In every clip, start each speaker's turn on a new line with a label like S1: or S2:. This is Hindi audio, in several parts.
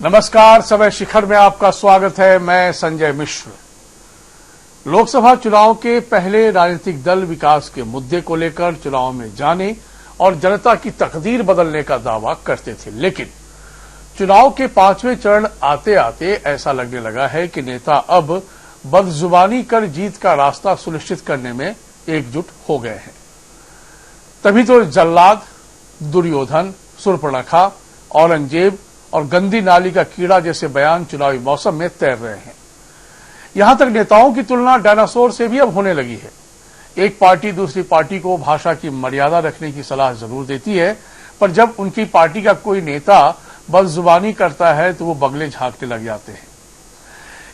S1: नमस्कार, समय शिखर में आपका स्वागत है। मैं संजय मिश्र। लोकसभा चुनाव के पहले राजनीतिक दल विकास के मुद्दे को लेकर चुनाव में जाने और जनता की तकदीर बदलने का दावा करते थे, लेकिन चुनाव के 5वें चरण आते आते ऐसा लगने लगा है कि नेता अब बदजुबानी कर जीत का रास्ता सुनिश्चित करने में एकजुट हो गए हैं। तभी तो जल्लाद, दुर्योधन, शूर्पणखा, औरंगजेब और गंदी नाली का कीड़ा जैसे बयान चुनावी मौसम में तैर रहे हैं। यहां तक नेताओं की तुलना डायनासोर से भी अब होने लगी है। एक पार्टी दूसरी पार्टी को भाषा की मर्यादा रखने की सलाह जरूर देती है, पर जब उनकी पार्टी का कोई नेता बदजुबानी करता है तो वो बगले झांकने लग जाते हैं।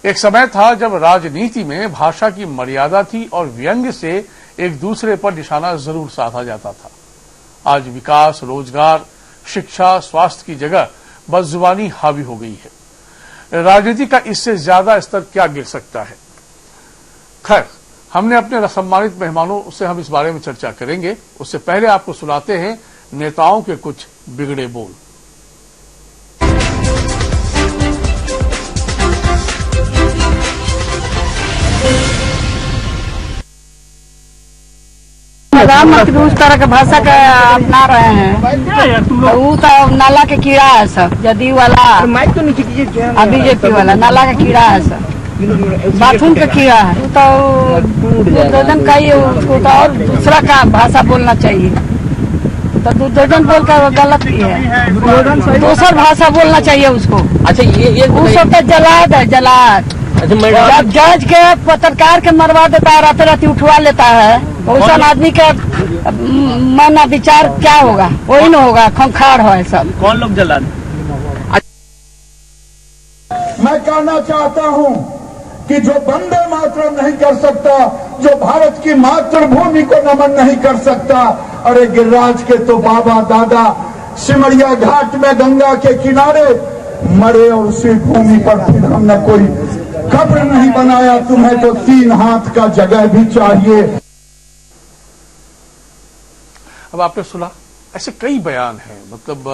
S1: एक समय था जब राजनीति में भाषा की मर्यादा थी और व्यंग्य से एक दूसरे पर निशाना जरूर साधा जाता था। आज विकास, रोजगार, शिक्षा, स्वास्थ्य की जगह बदजुबानी हावी हो गई है। राजनीति का इससे ज्यादा स्तर क्या गिर सकता है? खैर, हमने अपने सम्मानित मेहमानों से हम इस बारे में चर्चा करेंगे। उससे पहले आपको सुनाते हैं नेताओं के कुछ बिगड़े बोल।
S2: प्रधानमंत्री उस तरह के भाषा का अपना रहे हैं। वो तो नाला के कीड़ा है सब, जदयू वाला और बीजेपी वाला नाला का कीड़ा है सब, बाथरूम का कीड़ा है। वो तो दुर्योधन का ही, उसको तो और दूसरा का भाषा बोलना चाहिए। तो दुर्योधन बोलकर गलत ही है, दूसरा भाषा बोलना चाहिए उसको।
S3: अच्छा, ये
S2: वो सब तो जलाद है, जलाद। जब जज के पत्रकार के मरवा देता है, रात रात उठवा लेता है, वैसा आदमी का मन विचार क्या होगा? वही न होगा, खंखार है सब।
S3: कौन लोग जला?
S4: मैं कहना चाहता हूं कि जो वंदे मातरम नहीं कर सकता, जो भारत की मातृभूमि को नमन नहीं कर सकता, अरे गिरिराज के तो बाबा दादा सिमरिया घाट में गंगा के किनारे मरे और उसी भूमि पर फिर हमने कोई कब्र नहीं बनाया। तुम्हें तो 3 हाथ का जगह भी चाहिए।
S1: अब आपने सुना, ऐसे कई बयान हैं। मतलब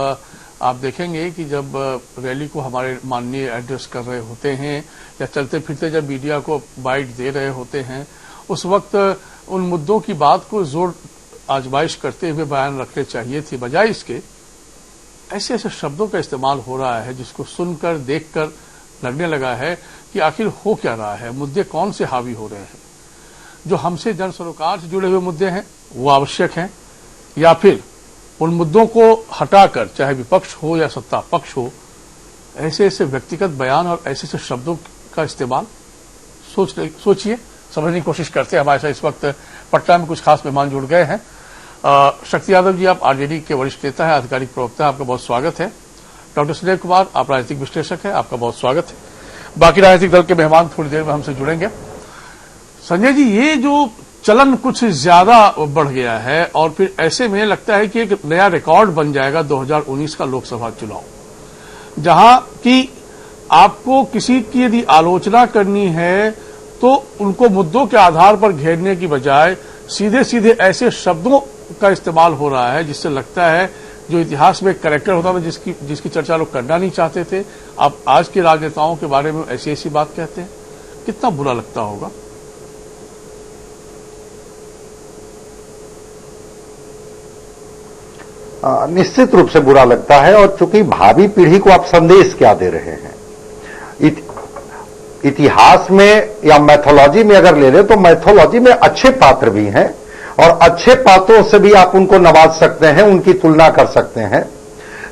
S1: आप देखेंगे कि जब रैली को हमारे माननीय एड्रेस कर रहे होते हैं या चलते फिरते जब मीडिया को बाइट दे रहे होते हैं, उस वक्त उन मुद्दों की बात को जोर आजमाइश करते हुए बयान रखने चाहिए थे। बजाय इसके ऐसे ऐसे शब्दों का इस्तेमाल हो रहा है जिसको सुनकर, देखकर लगने लगा है कि आखिर हो क्या रहा है, मुद्दे कौन से हावी हो रहे हैं। जो हमसे जन सरोकार से जुड़े हुए मुद्दे हैं वो आवश्यक हैं, या फिर उन मुद्दों को हटाकर, चाहे विपक्ष हो या सत्ता पक्ष हो, ऐसे ऐसे व्यक्तिगत बयान और ऐसे ऐसे शब्दों का इस्तेमाल सोचिए, समझने की कोशिश करते हैं। हमारे साथ इस वक्त पटना में कुछ खास मेहमान जुड़ गए हैं। शक्ति यादव जी, आप आरजेडी के वरिष्ठ नेता हैं, आधिकारिक प्रवक्ता हैं, आपका बहुत स्वागत है। डॉक्टर सुनील कुमार, आप राजनीतिक विश्लेषक हैं, आपका बहुत स्वागत है। बाकी राजनीतिक दल के मेहमान थोड़ी देर में हमसे जुड़ेंगे। संजय जी, ये जो चलन कुछ ज्यादा बढ़ गया है और फिर ऐसे में लगता है कि एक नया रिकॉर्ड बन जाएगा 2019 का लोकसभा चुनाव, जहां कि आपको किसी की यदि आलोचना करनी है तो उनको मुद्दों के आधार पर घेरने की बजाय सीधे सीधे ऐसे शब्दों का इस्तेमाल हो रहा है जिससे लगता है जो इतिहास में एक कैरेक्टर होता था जिसकी चर्चा लोग करना नहीं चाहते थे, आप आज के राजनेताओं के बारे में ऐसी ऐसी बात कहते हैं। कितना बुरा लगता होगा?
S5: निश्चित रूप से बुरा लगता है। और चूंकि भावी पीढ़ी को आप संदेश क्या दे रहे हैं, इतिहास में या मैथोलॉजी में अगर ले लें तो मैथोलॉजी में अच्छे पात्र भी हैं और अच्छे पात्रों से भी आप उनको नवाज सकते हैं, उनकी तुलना कर सकते हैं।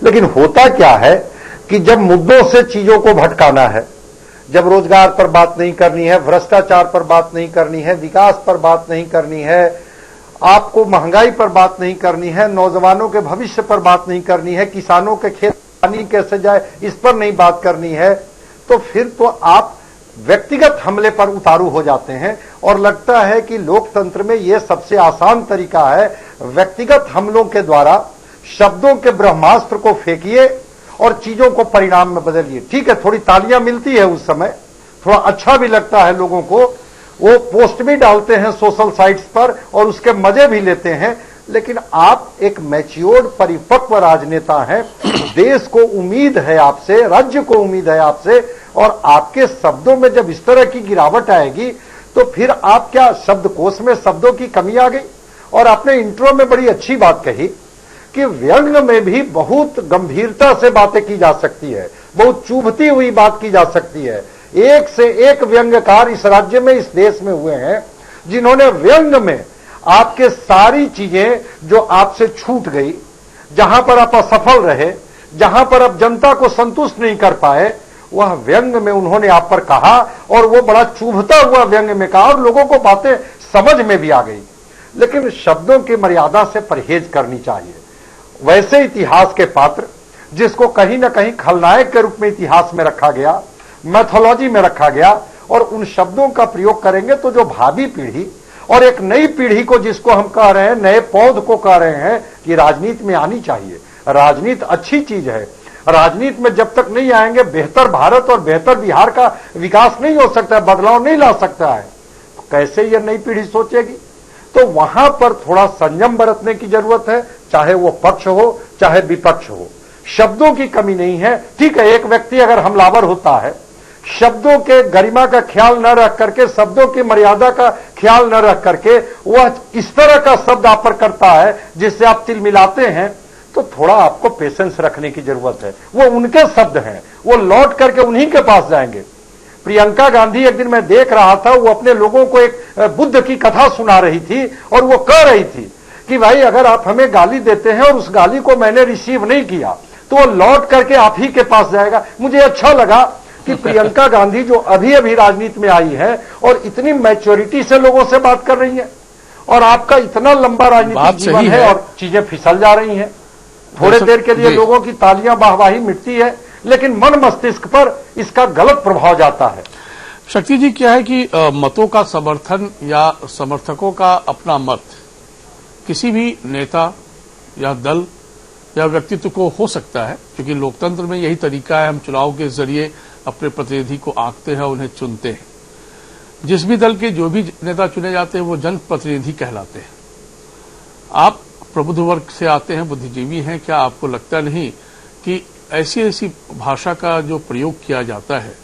S5: लेकिन होता क्या है कि जब मुद्दों से चीजों को भटकाना है, जब रोजगार पर बात नहीं करनी है, भ्रष्टाचार पर बात नहीं करनी है, विकास पर बात नहीं करनी है, आपको महंगाई पर बात नहीं करनी है, नौजवानों के भविष्य पर बात नहीं करनी है, किसानों के खेत पानी कैसे जाए इस पर नहीं बात करनी है, तो फिर तो आप व्यक्तिगत हमले पर उतारू हो जाते हैं। और लगता है कि लोकतंत्र में यह सबसे आसान तरीका है, व्यक्तिगत हमलों के द्वारा शब्दों के ब्रह्मास्त्र को फेंकिए और चीजों को परिणाम में बदलिए। ठीक है, थोड़ी तालियां मिलती है उस समय, थोड़ा अच्छा भी लगता है लोगों को, वो पोस्ट भी डालते हैं सोशल साइट्स पर और उसके मजे भी लेते हैं, लेकिन आप एक मैच्योर्ड परिपक्व राजनेता हैं। देश को उम्मीद है आपसे, राज्य को उम्मीद है आपसे, और आपके शब्दों में जब इस तरह की गिरावट आएगी तो फिर आप क्या, शब्दकोश में शब्दों की कमी आ गई। और आपने इंट्रो में बड़ी अच्छी बात कही कि व्यंग में भी बहुत गंभीरता से बातें की जा सकती है, बहुत चुभती हुई बात की जा सकती है। एक से एक व्यंग्यकार इस राज्य में, इस देश में हुए हैं जिन्होंने व्यंग में आपके सारी चीजें जो आपसे छूट गई, जहां पर आप असफल रहे, जहां पर आप जनता को संतुष्ट नहीं कर पाए, वह व्यंग में उन्होंने आप पर कहा, और वो बड़ा चुभता हुआ व्यंग में कहा, और लोगों को बातें समझ में भी आ गई। लेकिन शब्दों की मर्यादा से परहेज करनी चाहिए। वैसे इतिहास के पात्र जिसको कहीं ना कहीं खलनायक के रूप में इतिहास में रखा गया, मैथोलॉजी में रखा गया, और उन शब्दों का प्रयोग करेंगे तो जो भावी पीढ़ी और एक नई पीढ़ी को, जिसको हम कह रहे हैं, नए पौध को कह रहे हैं कि राजनीति में आनी चाहिए। राजनीति अच्छी चीज है। राजनीति में जब तक नहीं आएंगे बेहतर भारत और बेहतर बिहार का विकास नहीं हो सकता, बदलाव नहीं ला सकता है। तो कैसे यह नई पीढ़ी सोचेगी? तो वहां पर थोड़ा संयम बरतने की जरूरत है, चाहे वो पक्ष हो चाहे विपक्ष हो। शब्दों की कमी नहीं है। ठीक है, एक व्यक्ति अगर हमलावर होता है, शब्दों के गरिमा का ख्याल न रख करके, शब्दों की मर्यादा का ख्याल न रख करके वह इस तरह का शब्द आप पर करता है जिससे आप तिल मिलाते हैं, तो थोड़ा आपको पेशेंस रखने की जरूरत है। वो उनके शब्द हैं, वो लौट करके उन्हीं के पास जाएंगे। प्रियंका गांधी, एक दिन मैं देख रहा था, वो अपने लोगों को एक बुद्ध की कथा सुना रही थी, और वो कह रही थी कि भाई अगर आप हमें गाली देते हैं और उस गाली को मैंने रिसीव नहीं किया तो वो लौट करके आप ही के पास जाएगा। मुझे अच्छा लगा कि प्रियंका गांधी जो अभी अभी राजनीति में आई है और इतनी मैच्योरिटी से लोगों से बात कर रही है, और आपका इतना लंबा राजनीतिक जीवन है और चीजें फिसल जा रही हैं। थोड़े देर के लिए लोगों की तालियां वाहवाही मिटती है, लेकिन मन मस्तिष्क पर इसका गलत प्रभाव जाता है।
S1: शक्ति जी, क्या है कि मतों का समर्थन या समर्थकों का अपना मत किसी भी नेता या दल या व्यक्तित्व को हो सकता है, क्योंकि लोकतंत्र में यही तरीका है, हम चुनाव के जरिए अपने प्रतिनिधि को आंकते हैं, उन्हें चुनते हैं। जिस भी दल के जो भी नेता चुने जाते हैं वो जनप्रतिनिधि कहलाते हैं। आप प्रबुद्ध वर्ग से आते हैं, बुद्धिजीवी हैं, क्या आपको लगता नहीं कि ऐसी ऐसी भाषा का जो प्रयोग किया जाता है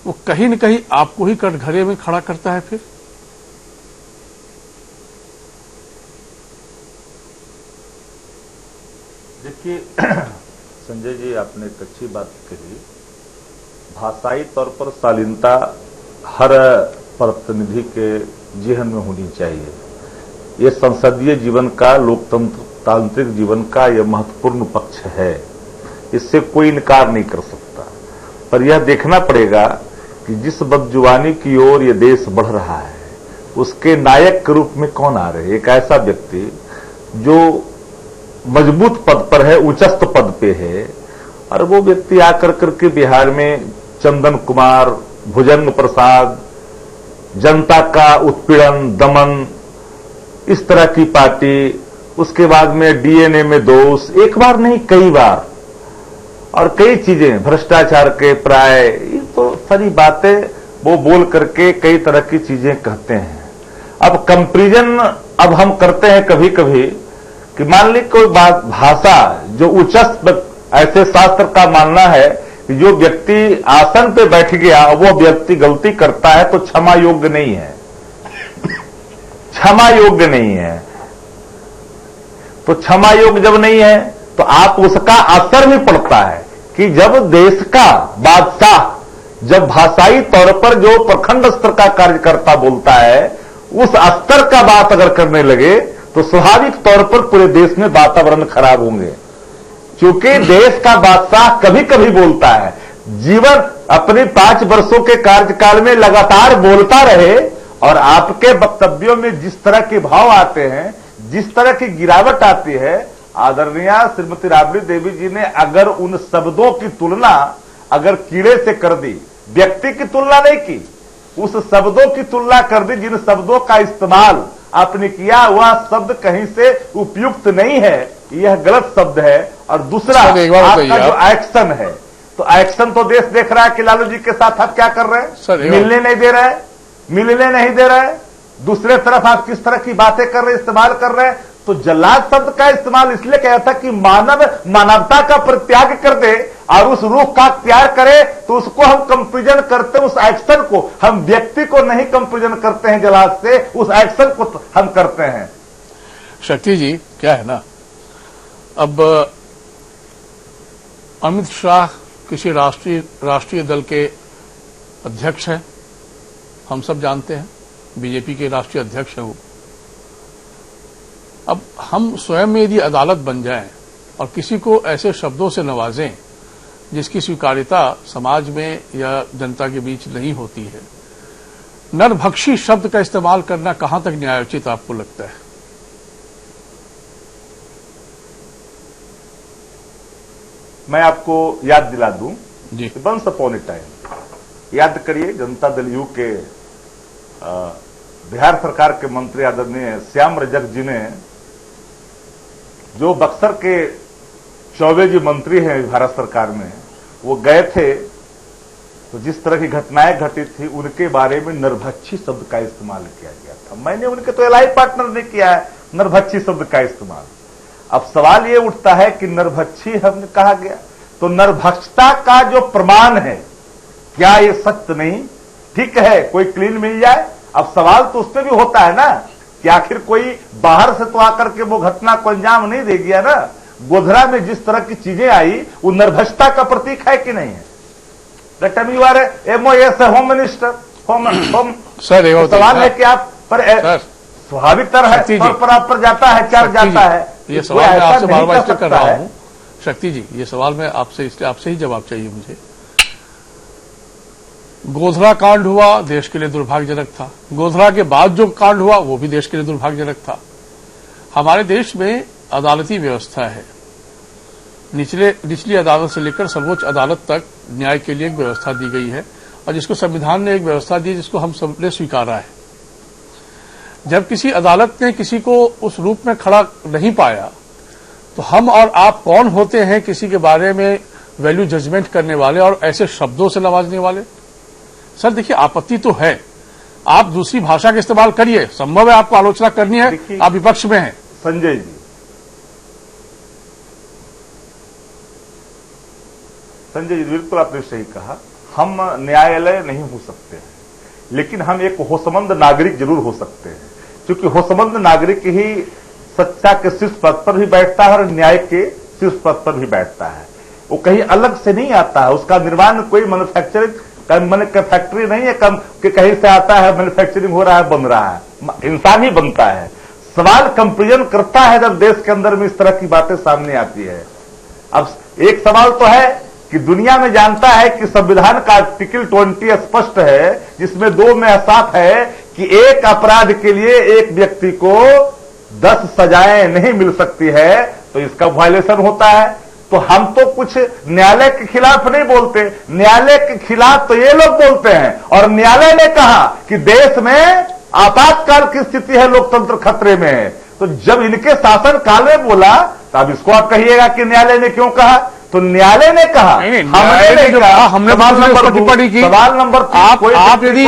S1: वो कहीं न कहीं आपको ही कटघरे में खड़ा करता है? फिर
S3: देखिए संजय जी, आपने एक अच्छी बात कही। भाषाई तौर पर शालीनता हर प्रतिनिधि के जेहन में होनी चाहिए। ये संसदीय जीवन का, लोकतांत्रिक जीवन का यह महत्वपूर्ण पक्ष है, इससे कोई इनकार नहीं कर सकता। पर यह देखना पड़ेगा कि जिस बदजुबानी की ओर यह देश बढ़ रहा है उसके नायक के रूप में कौन आ रहे हैं। एक ऐसा व्यक्ति जो मजबूत पद पर है, उच्चस्थ पद पे है, और वो व्यक्ति आकर करके बिहार में चंदन कुमार, भुजंग प्रसाद, जनता का उत्पीड़न, दमन, इस तरह की पार्टी, उसके बाद में डीएनए में दोष, एक बार नहीं कई बार, और कई चीजें, भ्रष्टाचार के प्राय, ये तो सारी बातें वो बोल करके कई तरह की चीजें कहते हैं। अब कंपैरिजन अब हम करते हैं कभी कभी कि मान ली कोई बात, भाषा जो उच्चस्थ, ऐसे शास्त्र का मानना है कि जो व्यक्ति आसन पे बैठ गया वो व्यक्ति गलती करता है तो क्षमा योग्य नहीं है, क्षमा योग्य नहीं है। तो क्षमा योग्य जब नहीं है तो आप उसका असर भी पड़ता है कि जब देश का बादशाह जब भाषाई तौर पर जो प्रखंड स्तर का कार्यकर्ता बोलता है उस स्तर का बात अगर करने लगे तो स्वाभाविक तौर पर पूरे देश में वातावरण खराब होंगे। क्योंकि देश का बादशाह कभी कभी बोलता है, जीवन अपने 5 वर्षों के कार्यकाल में लगातार बोलता रहे, और आपके वक्तव्यों में जिस तरह के भाव आते हैं, जिस तरह की गिरावट आती है, आदरणीय श्रीमती राबड़ी देवी जी ने अगर उन शब्दों की तुलना अगर कीड़े से कर दी, व्यक्ति की तुलना नहीं की, उस शब्दों की तुलना कर दी जिन शब्दों का इस्तेमाल आपने किया, वह शब्द कहीं से उपयुक्त नहीं है, यह गलत शब्द है। और दूसरा आपका जो एक्शन है, तो एक्शन तो देश देख रहा है कि लालू जी के साथ आप क्या कर रहे हैं, मिलने नहीं दे रहे हैं, मिलने नहीं दे रहे हैं। दूसरे तरफ आप किस तरह की बातें कर रहे हैं, इस्तेमाल कर रहे हैं, तो जल्लाद शब्द का इस्तेमाल इसलिए किया था कि मानवता का परित्याग कर दे और उस रूह का त्याग करे, तो उसको हम कंपेरिजन करते हैं, उस एक्शन को। हम व्यक्ति को नहीं कंपेरिजन करते हैं जल्लाद से, उस एक्शन को हम करते हैं।
S1: शक्ति जी, क्या है ना, अब अमित शाह किसी राष्ट्रीय दल के अध्यक्ष हैं, हम सब जानते हैं, बीजेपी के राष्ट्रीय अध्यक्ष हैं वो। अब हम स्वयं में यदि अदालत बन जाएं और किसी को ऐसे शब्दों से नवाजें जिसकी स्वीकार्यता समाज में या जनता के बीच नहीं होती है, नरभक्षी शब्द का इस्तेमाल करना कहां तक न्यायोचित आपको लगता है?
S3: मैं आपको याद दिला दूं
S1: जी।
S3: वंस अपॉन ए टाइम, याद करिए, जनता दल यू के बिहार सरकार के मंत्री आदरणीय श्याम रजक जी ने, जो बक्सर के चौबे जी मंत्री हैं भारत सरकार में, वो गए थे तो जिस तरह की घटनाएं घटी थी उनके बारे में नरभक्षी शब्द का इस्तेमाल किया गया था। मैंने उनके तो एलआई पार्टनर ने किया है नरभक्षी शब्द का इस्तेमाल। अब सवाल ये उठता है कि नरभक्षी हमने कहा गया, तो नरभक्षता का जो प्रमाण है क्या ये सत्य नहीं? ठीक है, कोई क्लीन मिल जाए। अब सवाल तो उसपे भी होता है ना कि आखिर कोई बाहर से तो आकर के वो घटना को अंजाम नहीं दे गया ना। गोधरा में जिस तरह की चीजें आई वो नरभक्षता का प्रतीक है कि नहीं है? That time you are MOS home minister, home
S1: sir,
S3: तो सवाल है कि आप पर स्वाभाविक तौर पर आप पर जाता है, क्या जाता है?
S1: ये सवाल मैं आपसे बार बार कर रहा हूं शक्ति जी, ये सवाल मैं आपसे ही जवाब चाहिए मुझे। गोधरा कांड हुआ, देश के लिए दुर्भाग्यजनक था। गोधरा के बाद जो कांड हुआ वो भी देश के लिए दुर्भाग्यजनक था। हमारे देश में अदालती व्यवस्था है, निचली अदालत से लेकर सर्वोच्च अदालत तक न्याय के लिए एक व्यवस्था दी गई है, और जिसको संविधान ने एक व्यवस्था दी जिसको हम सबने स्वीकारा है। जब किसी अदालत ने किसी को उस रूप में खड़ा नहीं पाया, तो हम और आप कौन होते हैं किसी के बारे में वैल्यू जजमेंट करने वाले और ऐसे शब्दों से नवाजने वाले? सर देखिए, आपत्ति तो है, आप दूसरी भाषा का इस्तेमाल करिए, संभव है आपको आलोचना करनी है, आप विपक्ष में हैं।
S3: संजय जी, बिल्कुल आपने सही कहा, हम न्यायालय नहीं हो सकते हैं, लेकिन हम एक होशमंद नागरिक जरूर हो सकते हैं, क्योंकि होशमंद नागरिक ही सच्चा के शीर्ष पद पर भी बैठता है और न्याय के शीर्ष पद पर भी बैठता है। वो कहीं अलग से नहीं आता है, उसका निर्माण कोई मैन्युफैक्चरिंग फैक्ट्री नहीं है कि कहीं से आता है, मैन्युफैक्चरिंग हो रहा है, बन रहा है, इंसान ही बनता है। सवाल कंपेरिजन करता है जब देश के अंदर में इस तरह की बातें सामने आती है। अब एक सवाल तो है कि दुनिया में जानता है कि संविधान का आर्टिकल 20 स्पष्ट है, जिसमें 2 में साफ है कि एक अपराध के लिए एक व्यक्ति को 10 सजाएं नहीं मिल सकती है, तो इसका वायलेशन होता है। तो हम तो कुछ न्यायालय के खिलाफ नहीं बोलते, न्यायालय के खिलाफ तो ये लोग बोलते हैं। और न्यायालय ने कहा कि देश में आपातकाल की स्थिति है, लोकतंत्र खतरे में है। तो जब इनके शासन काल में बोला, तो अब इसको आप कहिएगा कि न्यायालय ने क्यों कहा? तो न्यायालय ने कहा, हमने
S1: टिप्पणी की।
S3: सवाल नंबर 3,
S1: आप यदि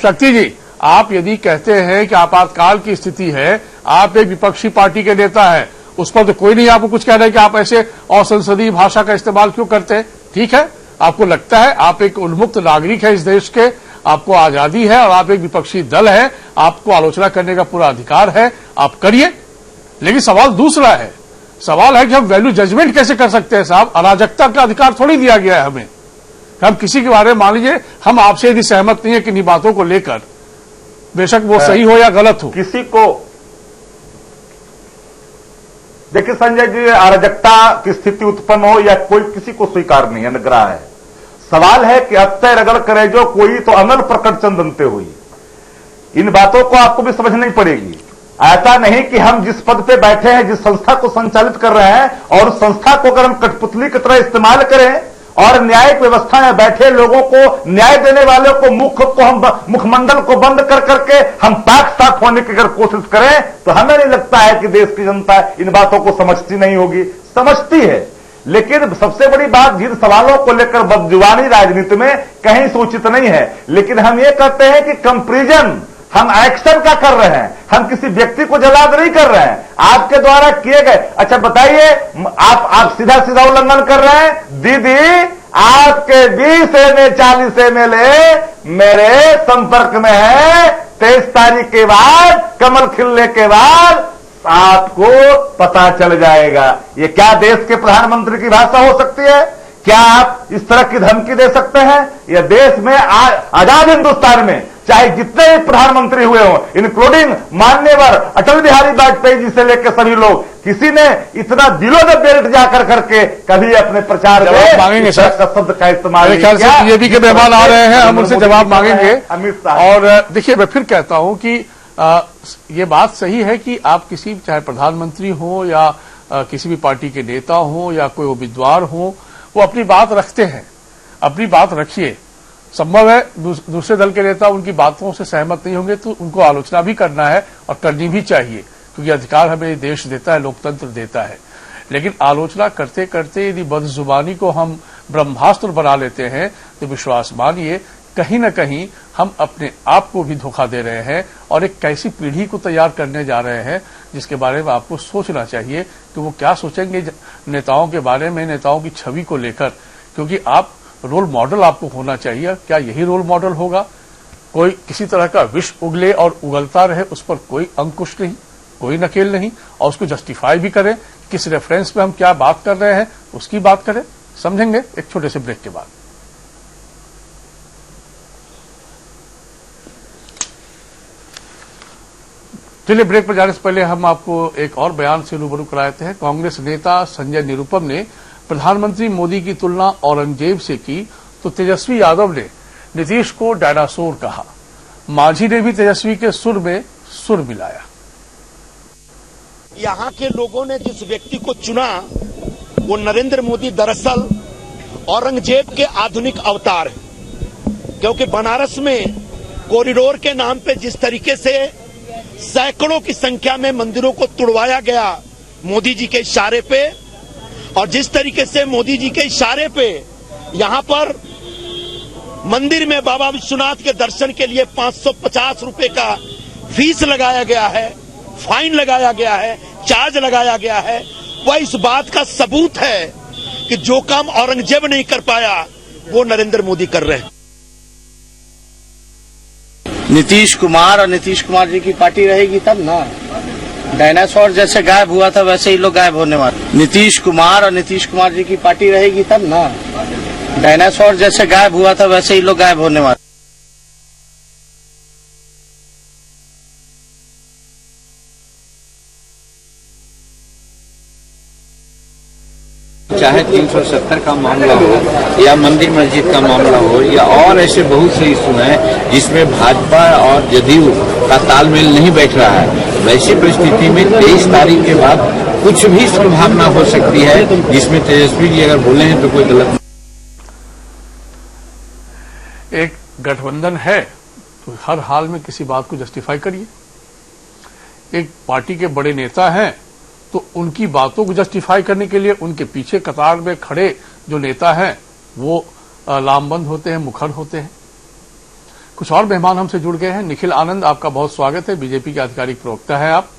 S1: शक्ति जी, आप यदि कहते हैं कि आपातकाल की स्थिति है, आप एक विपक्षी पार्टी के नेता है, उस पर तो कोई नहीं आपको कुछ कह रहा है कि आप ऐसे असंसदीय भाषा का इस्तेमाल क्यों करते हैं। ठीक है, आपको लगता है, आप एक उन्मुक्त नागरिक है इस देश के, आपको आजादी है और आप एक विपक्षी दल है, आपको आलोचना करने का पूरा अधिकार है, आप करिए। लेकिन सवाल दूसरा है, सवाल है कि हम वैल्यू जजमेंट कैसे कर सकते हैं? साहब, अराजकता का अधिकार थोड़ी दिया गया है हमें। हम किसी के बारे में, मान लीजिए हम आपसे यदि सहमत नहीं है किन्हीं बातों को लेकर, बेशक वो सही हो या गलत हो,
S3: किसी को देखिए संजय जी, अराजकता की स्थिति उत्पन्न हो या कोई किसी को स्वीकार नहीं है, नगरा है। सवाल है कि अत्य रगड़ करे जो कोई तो अनल प्रकट चंदनते हुई। इन बातों को आपको भी समझनी पड़ेगी। ऐसा नहीं कि हम जिस पद पे बैठे हैं, जिस संस्था को संचालित कर रहे हैं, और उस संस्था को अगर हम कठपुतली की तरह इस्तेमाल करें और न्यायिक व्यवस्था में बैठे लोगों को, न्याय देने वालों को, मुखमंडल को बंद कर करके हम पाक साफ होने की अगर कोशिश करें, तो हमें नहीं लगता है कि देश की जनता इन बातों को समझती नहीं होगी। समझती है, लेकिन सबसे बड़ी बात, जिन सवालों को लेकर बदजुबानी राजनीति में कहीं सूचित नहीं है। लेकिन हम ये कहते हैं कि कंपेरिजन हम एक्शन का कर रहे हैं, हम किसी व्यक्ति को जलाद नहीं कर रहे हैं, आपके द्वारा किए गए। अच्छा बताइए, आप सीधा सीधा उल्लंघन कर रहे हैं। दीदी आपके 20 MA 40 MLA मेरे संपर्क में है। 23 तारीख के बाद, कमल खिलने के बाद आपको पता चल जाएगा। ये क्या देश के प्रधानमंत्री की भाषा हो सकती है? क्या आप इस तरह की धमकी दे सकते हैं? यह देश में आजाद हिंदुस्तान में चाहे जितने भी प्रधानमंत्री हुए हों, इंक्लूडिंग माननीय अटल बिहारी वाजपेयी जी से लेकर सभी लोग, किसी ने इतना दिलों में बेल्ट जाकर करके कभी अपने प्रचार में
S1: मांगेंगे सर
S3: शब्द का इस्तेमाल नहीं
S1: ख्याल
S3: किया।
S1: से बीजेपी के मेहमान आ रहे हैं, हम उनसे जवाब मांगेंगे।
S3: अमित शाह,
S1: और देखिए, मैं फिर कहता हूं कि ये बात सही है कि आप किसी चाहे प्रधानमंत्री हो या किसी भी पार्टी के नेता हो या कोई उम्मीदवार हो, वो अपनी बात रखते हैं। अपनी बात रखिए। संभव है दूसरे दल के नेता उनकी बातों से सहमत नहीं होंगे, तो उनको आलोचना भी करना है और करनी भी चाहिए, क्योंकि अधिकार हमें देश देता है, लोकतंत्र देता है। लेकिन आलोचना करते करते यदि बदजुबानी को हम ब्रह्मास्त्र बना लेते हैं, तो विश्वास मानिए कहीं न कहीं हम अपने आप को भी धोखा दे रहे हैं और एक कैसी पीढ़ी को तैयार करने जा रहे हैं जिसके बारे में आपको सोचना चाहिए कि वो क्या सोचेंगे नेताओं के बारे में, नेताओं की छवि को लेकर। क्योंकि आप रोल मॉडल आपको होना चाहिए। क्या यही रोल मॉडल होगा? कोई किसी तरह का विष उगले और उगलता रहे, उस पर कोई अंकुश नहीं, कोई नकेल नहीं, और उसको जस्टिफाई भी करें, किस रेफरेंस में हम क्या बात कर रहे हैं उसकी बात करें। समझेंगे एक छोटे से ब्रेक के बाद। चलिए, ब्रेक पर जाने से पहले हम आपको एक और बयान से रूबरू कराते हैं। कांग्रेस नेता संजय निरुपम ने प्रधानमंत्री मोदी की तुलना औरंगजेब से की, तो तेजस्वी यादव ने नीतीश को डायनासोर कहा। मांझी ने भी तेजस्वी के सुर में सुर मिलाया।
S6: यहाँ के लोगों ने जिस व्यक्ति को चुना वो नरेंद्र मोदी दरअसल औरंगजेब के आधुनिक अवतार है। क्योंकि बनारस में कॉरिडोर के नाम पे जिस तरीके से सैकड़ों की संख्या में मंदिरों को तुड़वाया गया मोदी जी के इशारे पे, और जिस तरीके से मोदी जी के इशारे पे यहां पर मंदिर में बाबा विश्वनाथ के दर्शन के लिए 550 रुपए का फीस लगाया गया है, फाइन लगाया गया है, चार्ज लगाया गया है, वह इस बात का सबूत है कि जो काम औरंगजेब नहीं कर पाया वो नरेंद्र मोदी कर रहे हैं।
S7: नीतीश कुमार और नीतीश कुमार जी की पार्टी रहेगी तब ना। डायनासोर जैसे गायब हुआ था वैसे ही लोग गायब होने वाले। नीतीश कुमार और नीतीश कुमार जी की पार्टी रहेगी तब ना। डायनासोर जैसे गायब हुआ था वैसे ही लोग गायब होने वाले।
S8: चाहे 370 का मामला हो या मंदिर मस्जिद का मामला हो या और ऐसे बहुत से इशू हैं जिसमें भाजपा और जदयू का तालमेल नहीं बैठ रहा है, वैसी परिस्थिति में 23 तारीख के बाद कुछ भी संभावना हो सकती है जिसमें तेजस्वी जी अगर बोले हैं तो कोई गलत।
S1: एक गठबंधन है तो हर हाल में किसी बात को जस्टिफाई करिए। एक पार्टी के बड़े नेता हैं तो उनकी बातों को जस्टिफाई करने के लिए उनके पीछे कतार में खड़े जो नेता हैं वो लामबंद होते हैं, मुखर होते हैं। कुछ और मेहमान हमसे जुड़ गए हैं। निखिल आनंद, आपका बहुत स्वागत है, बीजेपी के आधिकारिक प्रवक्ता हैं आप।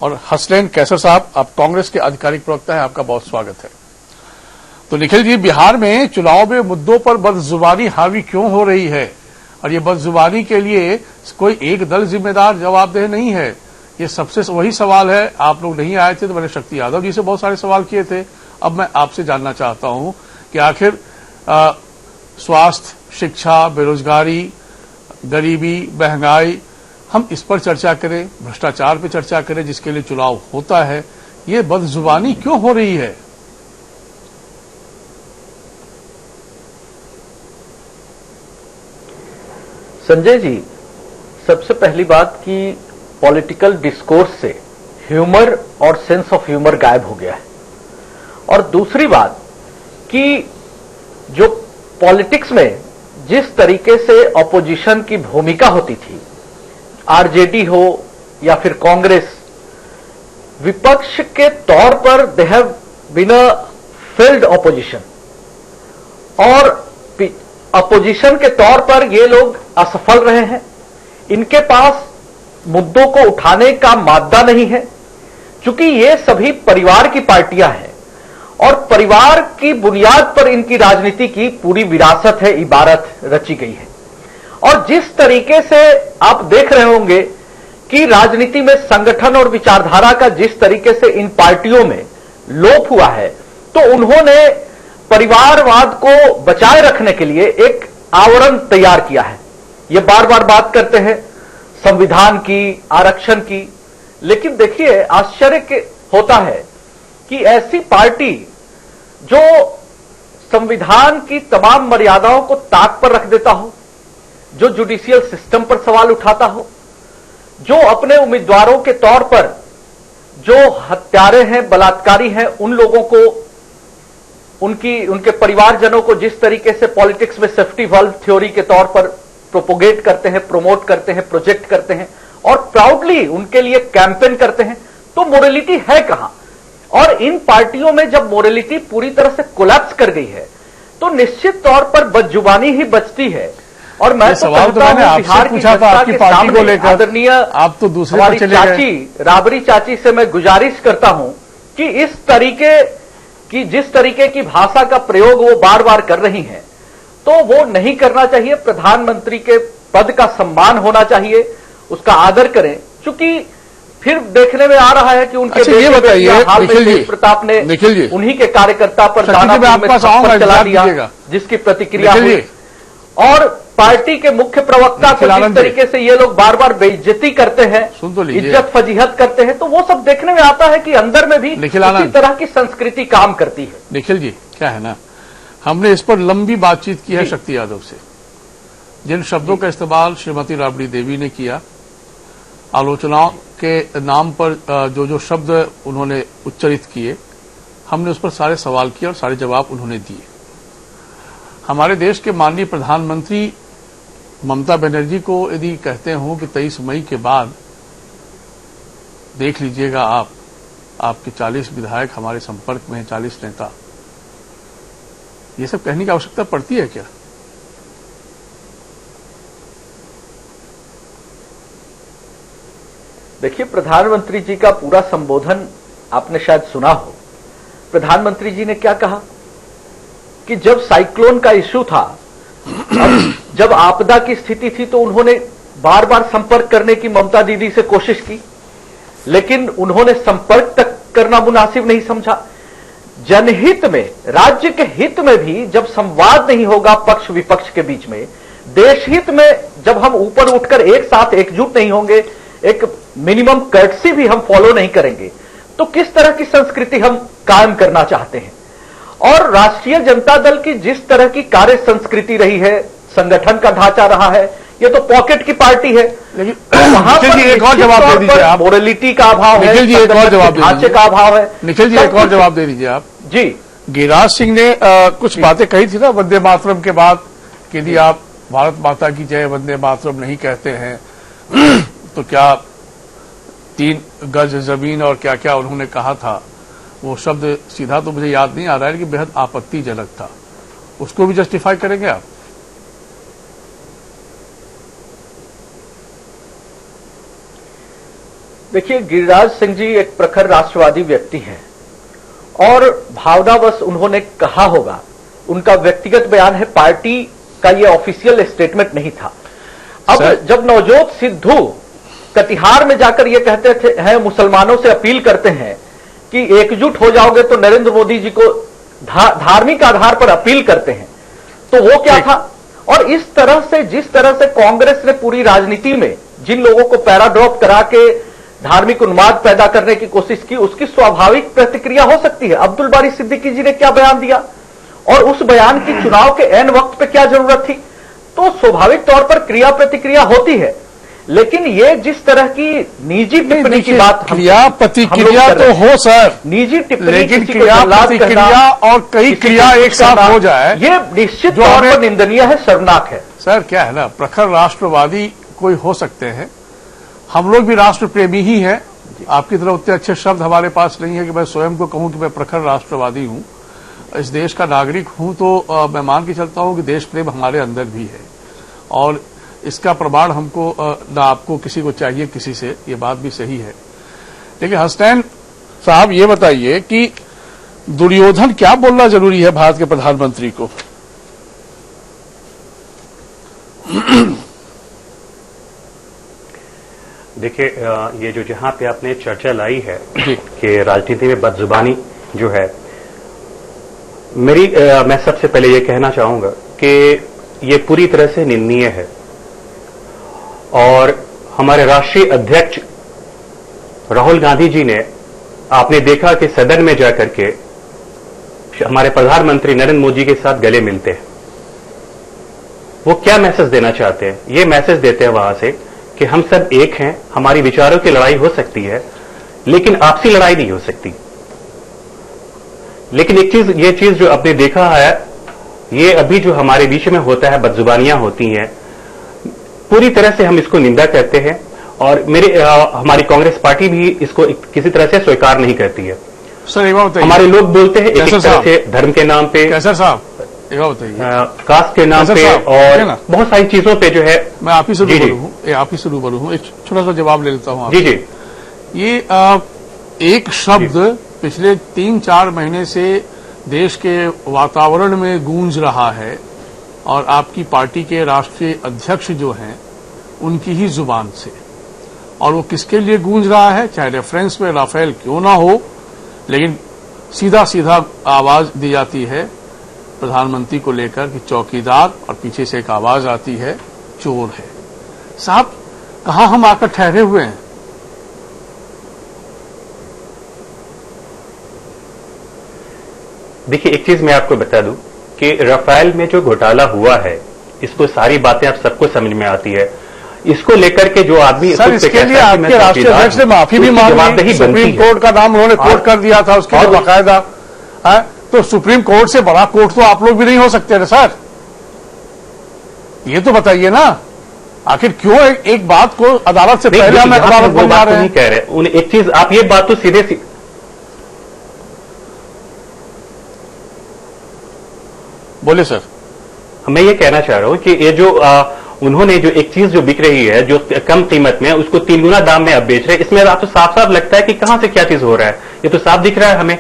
S1: और हसनैन कैसर साहब, आप कांग्रेस के आधिकारिक प्रवक्ता हैं, आपका बहुत स्वागत है। तो निखिल जी, बिहार में चुनाव में मुद्दों पर बदजुबानी हावी क्यों हो रही है? और ये बदजुबानी के लिए कोई एक दल जिम्मेदार जवाबदेह नहीं है। ये सबसे वही सवाल है। आप लोग नहीं आए थे तो मैंने शक्ति यादव जी से बहुत सारे सवाल किए थे। अब मैं आपसे जानना चाहता हूं कि आखिर स्वास्थ्य, शिक्षा, बेरोजगारी, गरीबी, महंगाई, हम इस पर चर्चा करें, भ्रष्टाचार पर चर्चा करें जिसके लिए चुनाव होता है। ये बदजुबानी क्यों हो रही है?
S9: संजय जी, सबसे पहली बात कि पॉलिटिकल डिस्कोर्स से ह्यूमर और सेंस ऑफ ह्यूमर गायब हो गया है। और दूसरी बात कि जो पॉलिटिक्स में जिस तरीके से ऑपोजिशन की भूमिका होती थी, आरजेडी हो या फिर कांग्रेस, विपक्ष के तौर पर they have been a failed opposition, और अपोजिशन के तौर पर ये लोग असफल रहे हैं। इनके पास मुद्दों को उठाने का मादा नहीं है, क्योंकि ये सभी परिवार की पार्टियां हैं और परिवार की बुनियाद पर इनकी राजनीति की पूरी विरासत है, इबारत रची गई है। और जिस तरीके से आप देख रहे होंगे कि राजनीति में संगठन और विचारधारा का जिस तरीके से इन पार्टियों में लोप हुआ है, तो उन्होंने परिवारवाद को बचाए रखने के लिए एक आवरण तैयार किया है। ये बार बार बात करते हैं संविधान की, आरक्षण की, लेकिन देखिए आश्चर्य होता है कि ऐसी पार्टी जो संविधान की तमाम मर्यादाओं को ताक पर रख देता हो, जो जुडिशियल सिस्टम पर सवाल उठाता हो, जो अपने उम्मीदवारों के तौर पर जो हत्यारे हैं, बलात्कारी हैं, उन लोगों को, उनके परिवारजनों को जिस तरीके से पॉलिटिक्स में सेफ्टी वाल्व थ्योरी के तौर पर प्रोपोगेट करते हैं, प्रमोट करते हैं, प्रोजेक्ट करते हैं और प्राउडली उनके लिए कैंपेन करते हैं, तो मोरालिटी है कहां? और इन पार्टियों में जब मोरालिटी पूरी तरह से कोलैप्स कर गई है, तो निश्चित तौर पर बदजुबानी ही बचती है। और मैं तो कहता हूं बिहार की जनता के सामने आदरणीय
S1: आप तो दूसरे
S9: हमारी चाची राबड़ी चाची से मैं गुजारिश करता हूं कि इस तरीके की, जिस तरीके की भाषा का प्रयोग वो बार बार कर रही हैं, तो वो नहीं करना चाहिए। प्रधानमंत्री के पद का सम्मान होना चाहिए, उसका आदर करें, क्योंकि फिर देखने में आ रहा है कि उनके
S1: ये बताइए
S9: हाल में तेज प्रताप ने उन्हीं के कार्यकर्ता पर दानापुर में थप्पड़ चला दिया, जिसकी प्रतिक्रिया हुई। और पार्टी के मुख्य प्रवक्ता को जिस तरीके से ये लोग बार बार बेइज्जती करते हैं, इज्जत फजीहत करते हैं, तो वो सब देखने में आता है कि अंदर में भी इसी तरह की संस्कृति काम करती है।
S1: निखिल जी, क्या है ना, हमने इस पर लंबी बातचीत की है शक्ति यादव से। जिन शब्दों का इस्तेमाल श्रीमती राबड़ी देवी ने किया, आलोचनाओं के नाम पर जो शब्द उन्होंने उच्चरित किए, हमने उस पर सारे सवाल किए और सारे जवाब उन्होंने दिए। हमारे देश के माननीय प्रधानमंत्री ममता बनर्जी को यदि कहते हो कि 23 मई के बाद देख लीजिएगा आपके 40 विधायक हमारे संपर्क में हैं, 40 नेता, ये सब कहने की आवश्यकता पड़ती है क्या?
S9: देखिए, प्रधानमंत्री जी का पूरा संबोधन आपने शायद सुना हो। प्रधानमंत्री जी ने क्या कहा कि जब साइक्लोन का इश्यू था, जब आपदा की स्थिति थी, तो उन्होंने बार बार संपर्क करने की ममता दीदी से कोशिश की, लेकिन उन्होंने संपर्क तक करना मुनासिब नहीं समझा। जनहित में, राज्य के हित में भी जब संवाद नहीं होगा पक्ष विपक्ष के बीच में, देशहित में जब हम ऊपर उठकर एक साथ एकजुट नहीं होंगे, एक मिनिमम कर्टसी भी हम फॉलो नहीं करेंगे, तो किस तरह की संस्कृति हम कायम करना चाहते हैं? और राष्ट्रीय जनता दल की जिस तरह की कार्य संस्कृति रही है, संगठन का ढांचा रहा है, ये तो पॉकेट की पार्टी है। लेकिन वहां पर
S1: एक और जवाब दे दीजिए आप।
S9: मोरालिटी का अभाव है,
S1: निखिल जी एक और जवाब,
S9: ढांचे का अभाव है।
S1: निखिल जी एक और जवाब दे दीजिए आप
S9: जी।
S1: गिरिराज सिंह ने कुछ बातें कही थी ना वंदे मातरम के बाद, कि यदि आप भारत माता की जय वंदे मातरम नहीं कहते हैं तो क्या 3 गज जमीन और क्या क्या उन्होंने कहा था, वो शब्द सीधा तो मुझे याद नहीं आ रहा है, लेकिन बेहद आपत्तिजनक था। उसको भी जस्टिफाई करेंगे आप?
S9: देखिए, गिरिराज सिंह जी एक प्रखर राष्ट्रवादी व्यक्ति हैं और भावनावश उन्होंने कहा होगा, उनका व्यक्तिगत बयान है, पार्टी का ये ऑफिशियल स्टेटमेंट नहीं था। अब जब नवजोत सिद्धू कटिहार में जाकर ये कहते थे, मुसलमानों से अपील करते हैं कि एकजुट हो जाओगे, तो नरेंद्र मोदी जी को धार्मिक आधार पर अपील करते हैं, तो वो क्या था? और इस तरह से, जिस तरह से कांग्रेस ने पूरी राजनीति में जिन लोगों को पैराड्रॉप करा के धार्मिक उन्माद पैदा करने की कोशिश की, उसकी स्वाभाविक प्रतिक्रिया हो सकती है। अब्दुल बारी सिद्दीकी जी ने क्या बयान दिया और उस बयान की चुनाव के एन वक्त पे क्या जरूरत थी, तो स्वाभाविक तौर पर क्रिया प्रतिक्रिया होती है। लेकिन ये जिस तरह की निजी टिप्पणी की बात,
S1: क्रिया प्रतिक्रिया तो हो सर,
S9: निजी टिप्पणी,
S1: लेकिन क्रिया प्रतिक्रिया और कई क्रिया एक साथ हो जाए,
S9: ये निश्चित तौर पर निंदनीय है, शर्मनाक है।
S1: सर क्या है ना, प्रखर राष्ट्रवादी कोई हो सकते हैं, हम लोग भी राष्ट्र प्रेमी ही हैं। आपकी तरह उतने अच्छे शब्द हमारे पास नहीं है कि मैं स्वयं को कहूं कि मैं प्रखर राष्ट्रवादी हूं, इस देश का नागरिक हूं, तो मैं मान के चलता हूं कि देश प्रेम हमारे अंदर भी है। और इसका प्रमाण हमको ना आपको किसी को चाहिए किसी से, ये बात भी सही है। लेकिन हसनैन साहब ये बताइए कि दुर्योधन क्या बोलना जरूरी है भारत के प्रधानमंत्री को?
S10: देखिए, ये जो जहां पे आपने चर्चा लाई है कि राजनीति में बदजुबानी जो है, मैं सबसे पहले ये कहना चाहूंगा कि ये पूरी तरह से निंदनीय है। और हमारे राष्ट्रीय अध्यक्ष राहुल गांधी जी ने, आपने देखा कि सदन में जाकर के हमारे प्रधानमंत्री नरेंद्र मोदी के साथ गले मिलते हैं। वो क्या मैसेज देना चाहते हैं? ये मैसेज देते हैं वहां से कि हम सब एक हैं, हमारी विचारों की लड़ाई हो सकती है लेकिन आपसी लड़ाई नहीं हो सकती। लेकिन ये चीज जो आपने देखा है, ये अभी जो हमारे बीच में होता है, बदजुबानियां होती हैं, पूरी तरह से हम इसको निंदा करते हैं और हमारी कांग्रेस पार्टी भी इसको किसी तरह से स्वीकार नहीं करती है।
S1: सर एक बात बताइए,
S10: हमारे लोग बोलते हैं एक तरह से धर्म के नाम पे,
S1: कैसर साहब एक बात बताइए,
S10: कास्ट के नाम पे और बहुत सारी चीजों पे जो है।
S1: मैं आप ही से रूबरू हूं, एक छोटा सा जवाब ले लेता हूं।
S10: जी जी,
S1: ये एक शब्द पिछले 3-4 महीने से देश के वातावरण में गूंज रहा है और आपकी पार्टी के राष्ट्रीय अध्यक्ष जो हैं उनकी ही जुबान से, और वो किसके लिए गूंज रहा है, चाहे रेफरेंस में राफेल क्यों ना हो, लेकिन सीधा सीधा आवाज दी जाती है प्रधानमंत्री को लेकर कि चौकीदार, और पीछे से एक आवाज आती है चोर है। साहब कहां हम आकर ठहरे हुए हैं?
S10: देखिए, एक चीज मैं आपको बता दूं कि राफेल में जो घोटाला हुआ है, इसको सारी बातें आप सबको समझ में आती है। इसको लेकर के जो आदमी
S1: सर, इसके लिए आपके राष्ट्रीय अध्यक्ष ने माफी भी मांगी, सुप्रीम कोर्ट का नाम उन्होंने कोर्ट कर दिया था उसके लिए बाकायदा। तो सुप्रीम कोर्ट से बड़ा कोर्ट तो आप लोग भी नहीं हो सकते ना सर, ये तो बताइए ना, आखिर क्यों एक बात को अदालत से पहले हम अदालत बन जा रहे हैं?
S10: नहीं कह रहे, एक चीज आप ये बात तो सीधे
S1: बोले सर।
S10: मैं ये कहना चाह रहा हूं कि ये जो उन्होंने जो एक चीज जो बिक रही है जो कम कीमत में, उसको 3 गुना दाम में अब बेच रहे हैं, इसमें आप तो साफ साफ लगता है कि कहां से क्या चीज हो रहा है। ये तो साफ दिख रहा है हमें,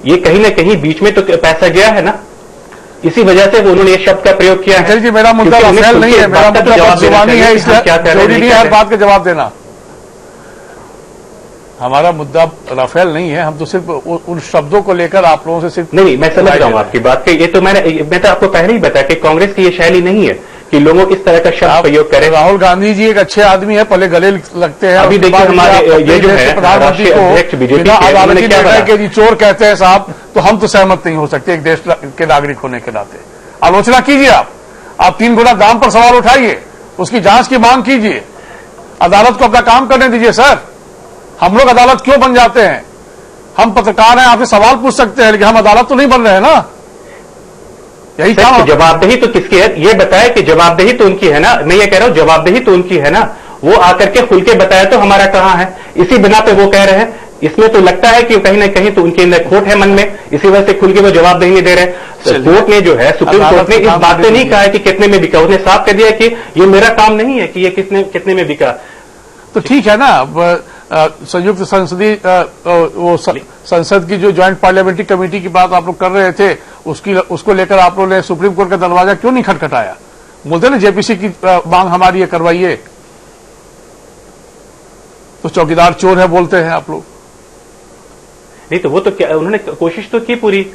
S10: ये कहीं ना कहीं बीच में तो पैसा गया है ना, इसी वजह से उन्होंने ये शब्द का प्रयोग किया है।
S1: जी, मेरा मुद्दा राफेल नहीं है, मेरा मुद्दा बदजुबानी है, इसलिए जरूरी नहीं है हर बात का जवाब देना। हमारा मुद्दा राफेल नहीं है, हम तो सिर्फ उन शब्दों को लेकर आप लोगों से सिर्फ
S10: नहीं, मैं समझ रहा हूं आपकी बात कि ये तो मैं तो आपको पहले ही बताया कि कांग्रेस की ये शैली नहीं है कि लोगों इस तरह का शब्द प्रयोग करें।
S1: राहुल गांधी जी एक अच्छे आदमी है, पहले गले लगते हैं।
S10: अभी देखिए हमारे ये जो है राष्ट्रीय अध्यक्ष बीजेपी
S1: के जी चोर कहते हैं साहब, तो हम तो सहमत नहीं हो सकते एक देश के नागरिक होने के नाते। आलोचना कीजिए आप 3 गुना दाम पर सवाल उठाइए, उसकी जांच की मांग कीजिए, अदालत को अपना काम करने दीजिए। सर, हम लोग अदालत क्यों बन जाते हैं? हम पत्रकार हैं, आपसे सवाल पूछ सकते हैं, लेकिन हम अदालत तो नहीं बन रहे हैं ना। यही
S10: तो जवाबदेही तो किसकी है ये बताया कि जवाबदेही तो उनकी है ना। मैं ये कह रहा हूं जवाबदेही तो उनकी है ना, वो आकर के खुल के बताया तो हमारा कहां है, इसी बिना पे वो कह रहे हैं। इसमें तो लगता है कि कहीं ना कहीं तो उनके अंदर खोट है मन में, इसी वजह से खुल के वो जवाबदेही नहीं दे रहे। कोर्ट ने जो है, सुप्रीम कोर्ट ने इस बात से नहीं कहा है कि कितने में बिका, उसने साफ कह दिया कि ये मेरा काम नहीं है कि ये कितने में बिका।
S1: तो ठीक है ना, संयुक्त संसदीय वो संसद की जो ज्वाइंट पार्लियामेंट्री कमेटी की बात आप लोग कर रहे थे, उसको लेकर आप लोगों ने सुप्रीम कोर्ट का दरवाजा क्यों नहीं खटखटाया? बोलते ना जेपीसी की मांग हमारी है, करवाइए। तो चौकीदार चोर है बोलते हैं आप लोग।
S10: नहीं तो वो तो क्या उन्होंने कोशिश तो की पूरी।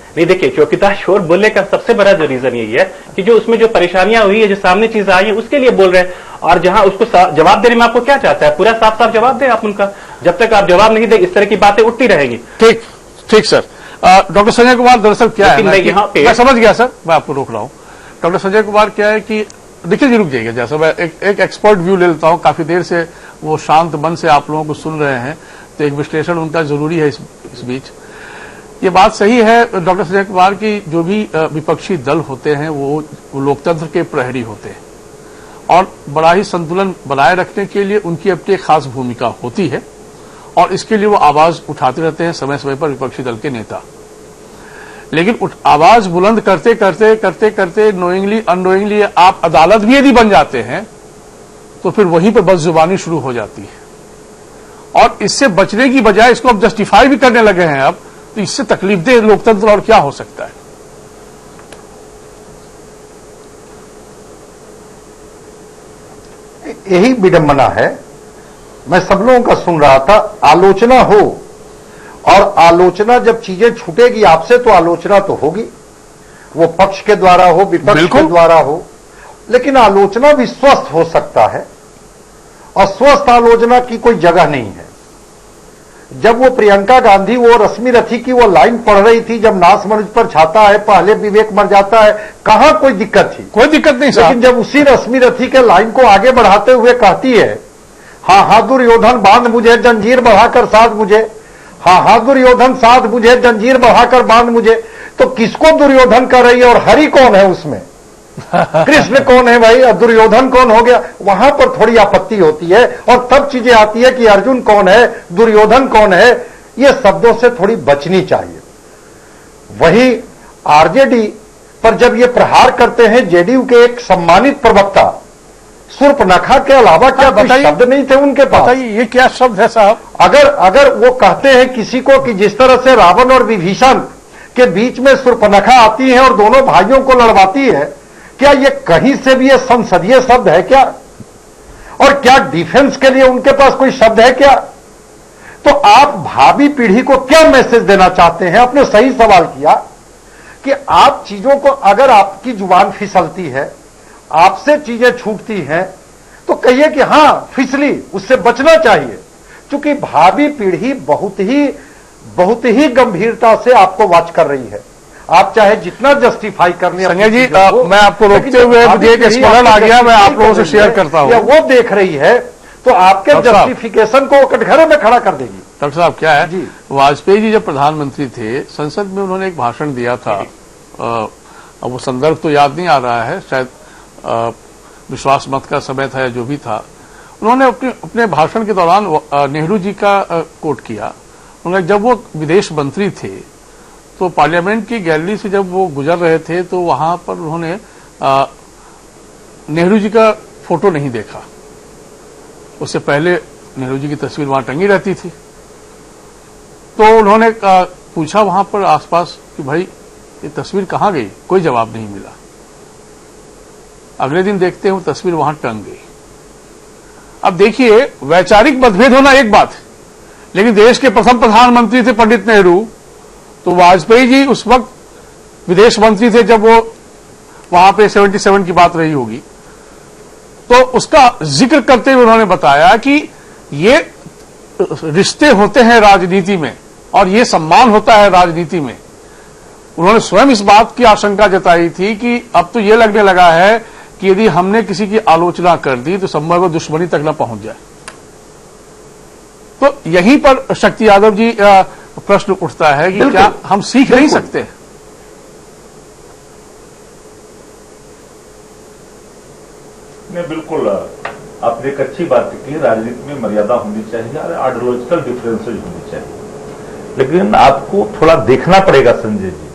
S10: नहीं देखिए, चौकीदार चोर बोलने का सबसे बड़ा जो रीजन यही है कि जो उसमें जो परेशानियां हुई है, जो सामने चीज आई है, उसके लिए बोल रहे हैं। और जहां उसको जवाब देने में आपको क्या चाहता है, पूरा साफ साफ जवाब दे आप उनका। जब तक आप जवाब नहीं दे, इस तरह की बातें उठती रहेंगी।
S1: ठीक सर। डॉक्टर संजय कुमार, दरअसल क्या है यहाँ पे, मैं समझ गया सर, मैं आपको रोक रहा हूँ। डॉक्टर संजय कुमार क्या है कि देखिए जी, रुक जाइए, जैसा मैं एक एक्सपर्ट व्यू ले लेता हूँ। काफी देर से वो शांत मन से आप लोगों को सुन रहे हैं, तो एक विश्लेषण उनका जरूरी है इस बीच। ये बात सही है डॉक्टर संजय कुमार की, जो भी विपक्षी दल होते हैं वो लोकतंत्र के प्रहरी होते हैं और बड़ा ही संतुलन बनाए रखने के लिए उनकी अपनी एक खास भूमिका होती है और इसके लिए वो आवाज उठाते रहते हैं समय समय पर विपक्षी दल के नेता। लेकिन आवाज बुलंद करते करते करते करते नोइंगली अननोइंगली आप अदालत भी यदि बन जाते हैं तो फिर वहीं पर बदजुबानी शुरू हो जाती है। और इससे बचने की बजाय इसको अब जस्टिफाई भी करने लगे हैं अब, तो इससे तकलीफदेह लोकतंत्र और क्या हो सकता है।
S5: यही विडंबना है। मैं सब लोगों का सुन रहा था, आलोचना हो, और आलोचना जब चीजें छूटेगी आपसे तो आलोचना तो होगी, वो पक्ष के द्वारा हो, विपक्ष के द्वारा हो, लेकिन आलोचना भी स्वस्थ हो सकता है और स्वस्थ आलोचना की कोई जगह नहीं है। जब वो प्रियंका गांधी वो रश्मि रथी की वो लाइन पढ़ रही थी, जब नाश मनुज पर छाता है पहले विवेक मर जाता है, कहां कोई दिक्कत थी?
S1: कोई दिक्कत नहीं।
S5: लेकिन जब उसी रश्मि रथी के लाइन को आगे बढ़ाते हुए कहती है, हाँ हाँ दुर्योधन बांध मुझे जंजीर बढ़ाकर साध मुझे, हाँ हाँ दुर्योधन साध मुझे जंजीर बढ़ाकर बांध मुझे, तो किसको दुर्योधन कर रही है और हरि कौन है उसमें? कृष्ण कौन है भाई, दुर्योधन कौन हो गया? वहां पर थोड़ी आपत्ति होती है और तब चीजें आती है कि अर्जुन कौन है, दुर्योधन कौन है। ये शब्दों से थोड़ी बचनी चाहिए। वही आरजेडी पर जब ये प्रहार करते हैं जेडीयू के एक सम्मानित प्रवक्ता, शूर्पणखा के अलावा क्या कोई शब्द नहीं थे उनके पास?
S1: बताइए ये क्या शब्द है साहब?
S5: अगर वो कहते हैं किसी को कि जिस तरह से रावण और विभीषण के बीच में शूर्पणखा आती है और दोनों भाइयों को लड़वाती है, क्या ये कहीं से भी ये संसदीय शब्द है क्या? और क्या डिफेंस के लिए उनके पास कोई शब्द है क्या? तो आप भावी पीढ़ी को क्या मैसेज देना चाहते हैं? आपने सही सवाल किया कि आप चीजों को, अगर आपकी जुबान फिसलती है, आपसे चीजें छूटती हैं, तो कहिए कि हां फिसली, उससे बचना चाहिए, क्योंकि भावी पीढ़ी बहुत ही गंभीरता से आपको वॉच कर रही है। आप चाहे जितना जस्टिफाई कर लें।
S1: संजय जी, मैं आपको रोकते हुए मुझे एक स्मरण आ गया, मैं आप लोगों से शेयर करता हूं।
S5: वो देख रही है तो आपके जस्टिफिकेशन को कटघरे में खड़ा कर देगी।
S1: डॉक्टर साहब क्या है जी, वाजपेयी जी जब प्रधानमंत्री थे, संसद में उन्होंने एक भाषण दिया था, अब वो संदर्भ तो याद नहीं आ रहा है, शायद विश्वास मत का समय था या जो भी था। उन्होंने अपने भाषण के दौरान नेहरू जी का कोट किया। उन्होंने जब वो विदेश मंत्री थे तो पार्लियामेंट की गैलरी से जब वो गुजर रहे थे तो वहां पर उन्होंने नेहरू जी का फोटो नहीं देखा। उससे पहले नेहरू जी की तस्वीर वहां टंगी रहती थी। तो उन्होंने पूछा वहां पर आसपास कि भाई ये तस्वीर कहां गई? कोई जवाब नहीं मिला। अगले दिन देखते हैं वो तस्वीर वहां टंग गई। अब देखिए, वैचारिक मतभेद होना एक बात है, लेकिन देश के प्रथम प्रधानमंत्री थे पंडित नेहरू, तो वाजपेयी जी उस वक्त विदेश मंत्री थे जब वो वहां पे 77 की बात रही होगी। तो उसका जिक्र करते हुए उन्होंने बताया कि ये रिश्ते होते हैं राजनीति में और ये सम्मान होता है राजनीति में। उन्होंने स्वयं इस बात की आशंका जताई थी कि अब तो ये लगने लगा है कि यदि हमने किसी की आलोचना कर दी तो संभव दुश्मनी तक न पहुंच जाए। तो यहीं पर शक्ति यादव जी प्रश्न उठता है कि क्या हम सीख नहीं सकते?
S3: नहीं, बिल्कुल आपने एक अच्छी बात की, राजनीति में मर्यादा होनी चाहिए और आइडियोलॉजिकल डिफरेंसेज होनी चाहिए। लेकिन आपको थोड़ा देखना पड़ेगा संजय जी,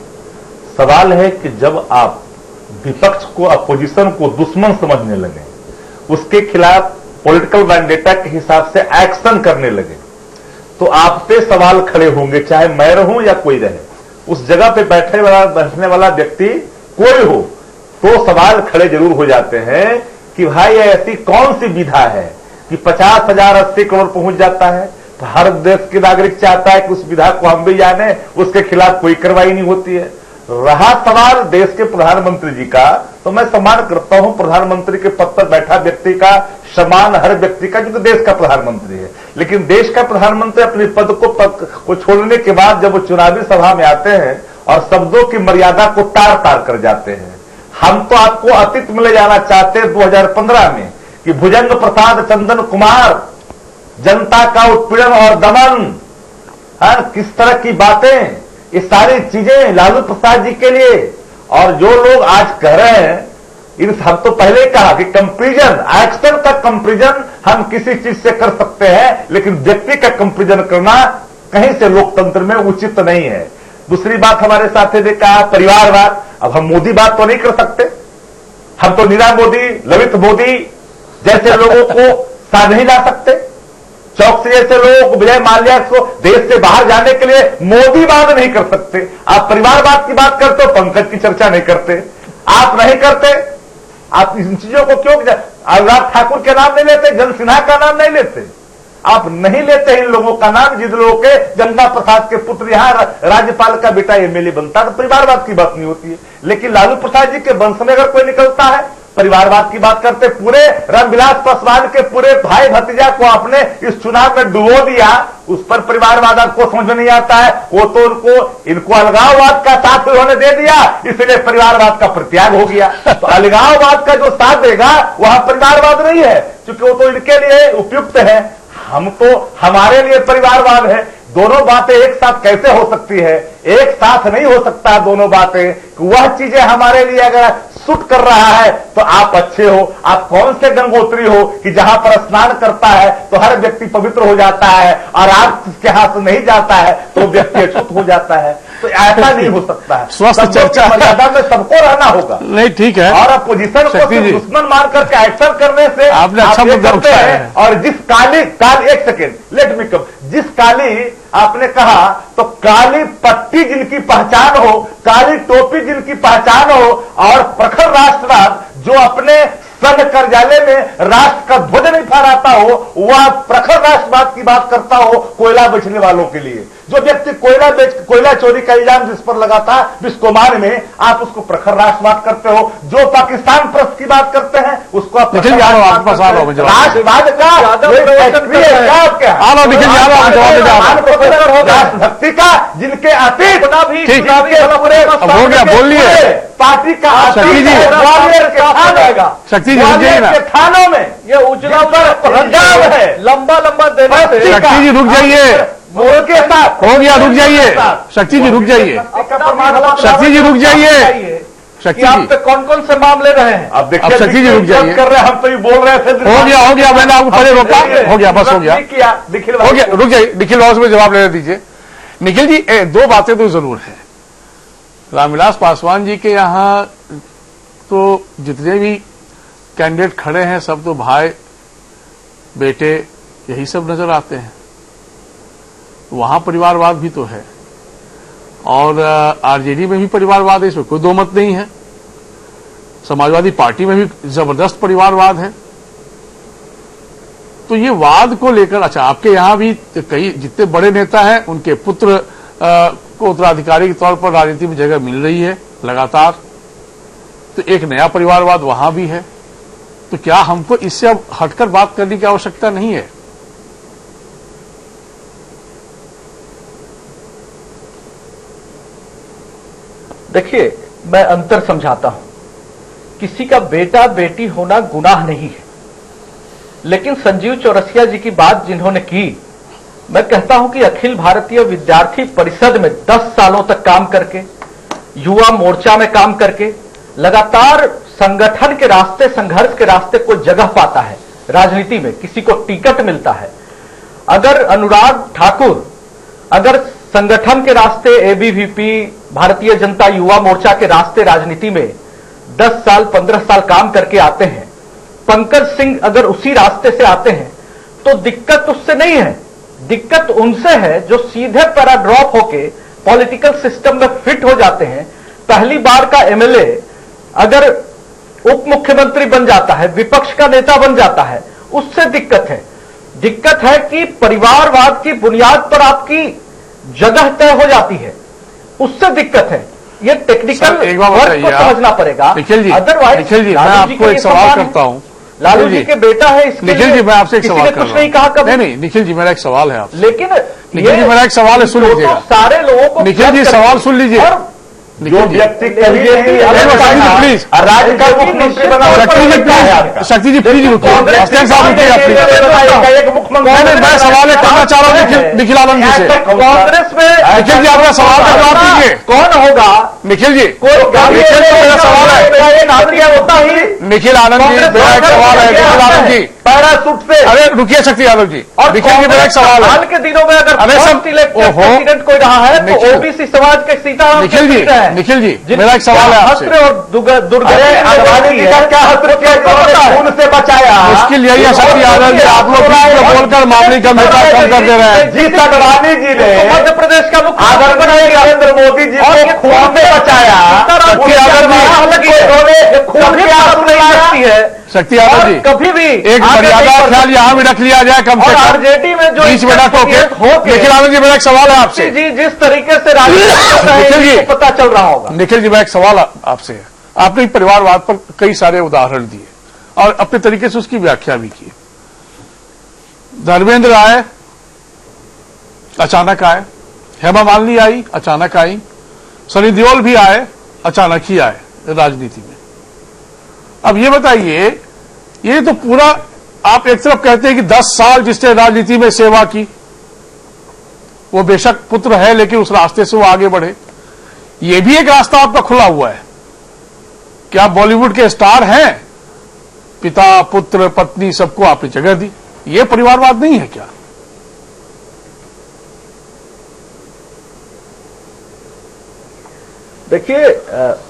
S3: सवाल है कि जब आप विपक्ष को, अपोजिशन को दुश्मन समझने लगे, उसके खिलाफ पॉलिटिकल वैंडेटा के हिसाब से एक्शन करने लगे, तो आप पे सवाल खड़े होंगे, चाहे मैं रहूं या कोई रहे। उस जगह पे बैठने वाला व्यक्ति कोई हो तो सवाल खड़े जरूर हो जाते हैं कि भाई ऐसी कौन सी विधा है कि 50,000 80 करोड़ पहुंच जाता है। तो हर देश के नागरिक चाहता है कि उस विधा को हम भी जाने, उसके खिलाफ कोई कार्रवाई नहीं होती है। रहा सवाल देश के प्रधानमंत्री जी का, तो मैं सम्मान करता हूं प्रधानमंत्री के पद पर बैठा व्यक्ति का, सम्मान हर व्यक्ति का जो देश का प्रधानमंत्री है। लेकिन देश का प्रधानमंत्री अपने पद को छोड़ने के बाद जब वो चुनावी सभा में आते हैं और शब्दों की मर्यादा को तार तार कर जाते हैं। हम तो आपको अतीत में ले जाना चाहते हैं 2015 में कि भुजंग प्रसाद चंदन कुमार, जनता का उत्पीड़न और दमन, किस तरह की बातें, ये सारी चीजें लालू प्रसाद जी के लिए। और जो लोग आज कह रहे हैं, हम तो पहले ही कहा कि कंपैरिजन, एक्शन का कंपैरिजन हम किसी चीज से कर सकते हैं, लेकिन व्यक्ति का कंपैरिजन करना कहीं से लोकतंत्र में उचित नहीं है।
S11: दूसरी बात हमारे साथी ने कहा परिवारवाद। अब हम मोदी बात तो नहीं कर सकते, हम तो नीरव मोदी, ललित मोदी जैसे लोगों को साथ नहीं ला सकते। चौकसी जैसे लोग विजय माल्या को देश से बाहर जाने के लिए मोदीवाद नहीं कर सकते। आप परिवारवाद की बात करते हो, पंकज की चर्चा नहीं करते, आप नहीं करते। आप इन चीजों को क्यों, अनुराग ठाकुर के नाम नहीं लेते, जन सिन्हा का नाम नहीं लेते, आप नहीं लेते इन लोगों का नाम जिन लोगों के गंगा प्रसाद के पुत्र यहां राज्यपाल का बेटा एमएलए बनता है, तो परिवारवाद की बात नहीं होती है। लेकिन लालू प्रसाद जी के वंश में अगर कोई निकलता है, परिवारवाद की बात करते, पूरे रामविलास पासवान के पूरे भाई भतीजा को आपने इस चुनाव में डुबो दिया, उस पर परिवारवाद आपको समझ में नहीं आता है। वो तो इनको अलगाववाद का साथ उन्होंने दे दिया, इसलिए परिवारवाद का प्रत्याग हो गया। तो अलगाववाद का जो साथ देगा वहां परिवारवाद नहीं है, क्योंकि वो तो इनके लिए उपयुक्त है। हम तो, हमारे लिए परिवारवाद है। दोनों बातें एक साथ कैसे हो सकती है? एक साथ नहीं हो सकता दोनों बातें। वह चीजें हमारे लिए अगर सूट कर रहा है तो आप अच्छे हो। आप कौन से गंगोत्री हो कि जहां पर स्नान करता है तो हर व्यक्ति पवित्र हो जाता है, और आप जिसके हाथ नहीं जाता है तो व्यक्ति अछूत हो जाता है? तो ऐसा नहीं हो सकता है।
S1: स्वस्थ चर्चा
S11: मर्यादा में सबको रहना होगा।
S1: नहीं, ठीक है।
S11: और अपोजिशन को दुश्मन मार करके एक्शन करने से
S1: आपने अच्छा मुद्दा उठाया है।
S11: और जिस एक सेकेंड, लेट मी कम, जिस काली आपने कहा, तो काली पट्टी जिनकी पहचान हो, काली टोपी जिनकी पहचान हो, और प्रखर राष्ट्रवाद जो अपने संघ कार्यालय में राष्ट्र का ध्वज नहीं फहराता हो, वह प्रखर राष्ट्रवाद की बात करता हो कोयला बेचने वालों के लिए। जो व्यक्ति कोयला चोरी का इल्जाम जिस पर लगा था बिस्कोमान में, आप उसको प्रखर राष्ट्रवाद करते हो। जो पाकिस्तान प्रेस की बात करते हैं उसको आप राष्ट्रवाद का भक्ति का, जिनके अतीत
S1: बोलिए
S11: पार्टी का
S1: शक्ति जी
S11: थानों में ये उजला पर पंजाब है, लंबा लंबा देना।
S1: शक्ति जी रुक जाइए,
S11: के साथ
S1: हो गया, रुक जाइए शक्ति जी, रुक जाइए शक्ति जी, रुक जाइए शक्ति जी।
S11: आप पे कौन कौन से मामले रहे हैं? अब देखिए
S1: शक्ति जी रुक जाइए,
S11: कर रहे हैं, हम तो ये बोल रहे थे।
S1: हो गया, मैंने आपको पहले रोका, हो गया, बस हो गया, हो गया, रुक जाइए। निखिल बाबू में जवाब लेने दीजिए। निखिल जी, दो बातें तो जरूर है। रामविलास पासवान जी के यहां तो जितने भी कैंडिडेट खड़े हैं सब तो भाई बेटे यही सब नजर आते हैं। वहां परिवारवाद भी तो है, और आरजेडी में भी परिवारवाद है, इसमें कोई दो मत नहीं है। समाजवादी पार्टी में भी जबरदस्त परिवारवाद है। तो ये वाद को लेकर, अच्छा, आपके यहां भी कई जितने बड़े नेता हैं उनके पुत्र को उत्तराधिकारी के तौर पर राजनीति में जगह मिल रही है लगातार, तो एक नया परिवारवाद वहां भी है। तो क्या हमको इससे अब हटकर बात करने की आवश्यकता नहीं है?
S9: देखिए, मैं अंतर समझाता हूं। किसी का बेटा बेटी होना गुनाह नहीं है, लेकिन संजीव चौरसिया जी की बात जिन्होंने की, मैं कहता हूं कि अखिल भारतीय विद्यार्थी परिषद में 10 सालों तक काम करके, युवा मोर्चा में काम करके, लगातार संगठन के रास्ते, संघर्ष के रास्ते को जगह पाता है राजनीति में, किसी को टिकट मिलता है। अगर अनुराग ठाकुर अगर संगठन के रास्ते, एबीवीपी, भारतीय जनता युवा मोर्चा के रास्ते राजनीति में 10 साल 15 साल काम करके आते हैं, पंकज सिंह अगर उसी रास्ते से आते हैं, तो दिक्कत उससे नहीं है, दिक्कत उनसे है जो सीधे पैराड्रॉप होके पॉलिटिकल सिस्टम में फिट हो जाते हैं। पहली बार का एमएलए अगर उप मुख्यमंत्री बन जाता है, विपक्ष का नेता बन जाता है, उससे दिक्कत है। दिक्कत है कि परिवारवाद की बुनियाद पर आपकी जगह तय हो जाती है, उससे दिक्कत है। ये टेक्निकल वर्क को समझना पड़ेगा।
S1: अदरवाइज निखिल जी, मैं आपको एक सवाल करता हूं।
S9: लालू जी के बेटा है, इसके
S1: निखिल जी, मैं आपसे एक सवाल कर रहा हूं।
S9: कुछ नहीं कहा कभी।
S1: नहीं, निखिल जी, मेरा एक सवाल है आपसे।
S9: लेकिन
S1: निखिल जी, मेरा एक सवाल है, सुन लीजिएगा।
S9: सारे लोगों को
S1: निखिल जी, सवाल सुन लीजिए।
S11: जो व्यक्ति
S1: प्लीज,
S11: राज्य का मुख्यमंत्री बना,
S1: शक्ति जी प्लीज रुकिए,
S11: एक
S1: मैं सवाल करना चाह रहा हूँ निखिल आनंद जी से।
S11: कांग्रेस में
S1: निखिल जी अपना सवाल का जवाब दीजिए।
S11: कौन होगा
S1: निखिल जी?
S11: कोई
S1: निखिल जी मेरा सवाल है।
S11: नागरिक होता ही
S1: निखिल आनंद जी मेरा एक सवाल है। निखिल आनंद जी
S11: पैरासूट से,
S1: अरे रुकिए शक्ति यादव जी।
S11: और
S1: निखिल जी मेरा एक सवाल है।
S11: हाल के दिनों में अगर प्रेसिडेंट कोई रहा है तो ओबीसी समाज के सीता
S1: निखिल जी मेरा एक सवाल है आपसे।
S11: और दुर्गति क्या हस्त्र खून से बचाया,
S1: मुश्किल यही है शक्ति यादव जी, आप लोग बोलकर मामले गंभीरता कम कर दे रहे हैं।
S11: जीत अडवाणी जी ने मध्य प्रदेश का मुख्यमंत्री नरेंद्र मोदी जी को खून से बचाया।
S1: शक्ति यादव जी
S11: कभी भी
S1: एक मर्यादा ख्याल यहाँ भी रख लिया जाए कम से कम।
S11: आरजेडी में जो
S1: बीच में ना टोके। निखिल आनंद जी मेरा एक सवाल है आपसे।
S11: जी जिस तरीके से राजनीति पता चल रहा होगा।
S1: निखिल जी मेरा एक सवाल आपसे है। आपने परिवारवाद पर कई सारे उदाहरण दिए और अपने तरीके से उसकी व्याख्या भी की। धर्मेंद्र आए, अचानक आए। हेमा मालिनी आई, अचानक आई। सनी देओल भी आए, अचानक ही आए राजनीति में। अब ये बताइए, ये तो पूरा आप एक तरफ कहते हैं कि 10 साल जिसने राजनीति में सेवा की, वो बेशक पुत्र है लेकिन उस रास्ते से वो आगे बढ़े। ये भी एक रास्ता आपका खुला हुआ है कि आप बॉलीवुड के स्टार हैं, पिता पुत्र पत्नी सबको आपने जगह दी। ये परिवारवाद नहीं है क्या?
S9: देखिए,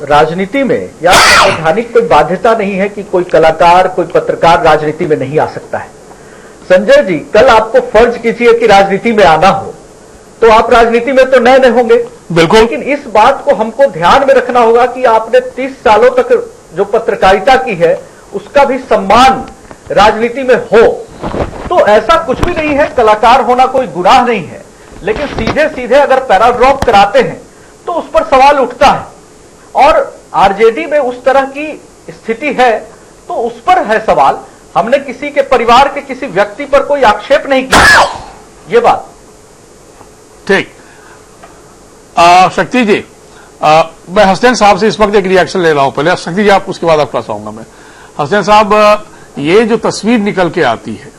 S9: राजनीति में या संवैधानिक कोई बाध्यता नहीं है कि कोई कलाकार कोई पत्रकार राजनीति में नहीं आ सकता है। संजय जी, कल आपको फर्ज कीजिए कि राजनीति में आना हो तो आप राजनीति में तो नए होंगे,
S1: बिल्कुल,
S9: लेकिन इस बात को हमको ध्यान में रखना होगा कि आपने 30 सालों तक जो पत्रकारिता की है उसका भी सम्मान राजनीति में हो। तो ऐसा कुछ भी नहीं है, कलाकार होना कोई गुनाह नहीं है, लेकिन सीधे सीधे अगर पैराड्रॉप कराते हैं तो उस पर सवाल उठता है। और आरजेडी में उस तरह की स्थिति है तो उस पर है सवाल। हमने किसी के परिवार के किसी व्यक्ति पर कोई आक्षेप नहीं किया, ये बात
S1: ठीक। शक्ति जी, मैं हसनैन साहब से इस वक्त एक रिएक्शन ले रहा हूं। पहले शक्ति जी आप, उसके बाद आपका चाहूंगा मैं। हसनैन साहब, ये जो तस्वीर निकल के आती है,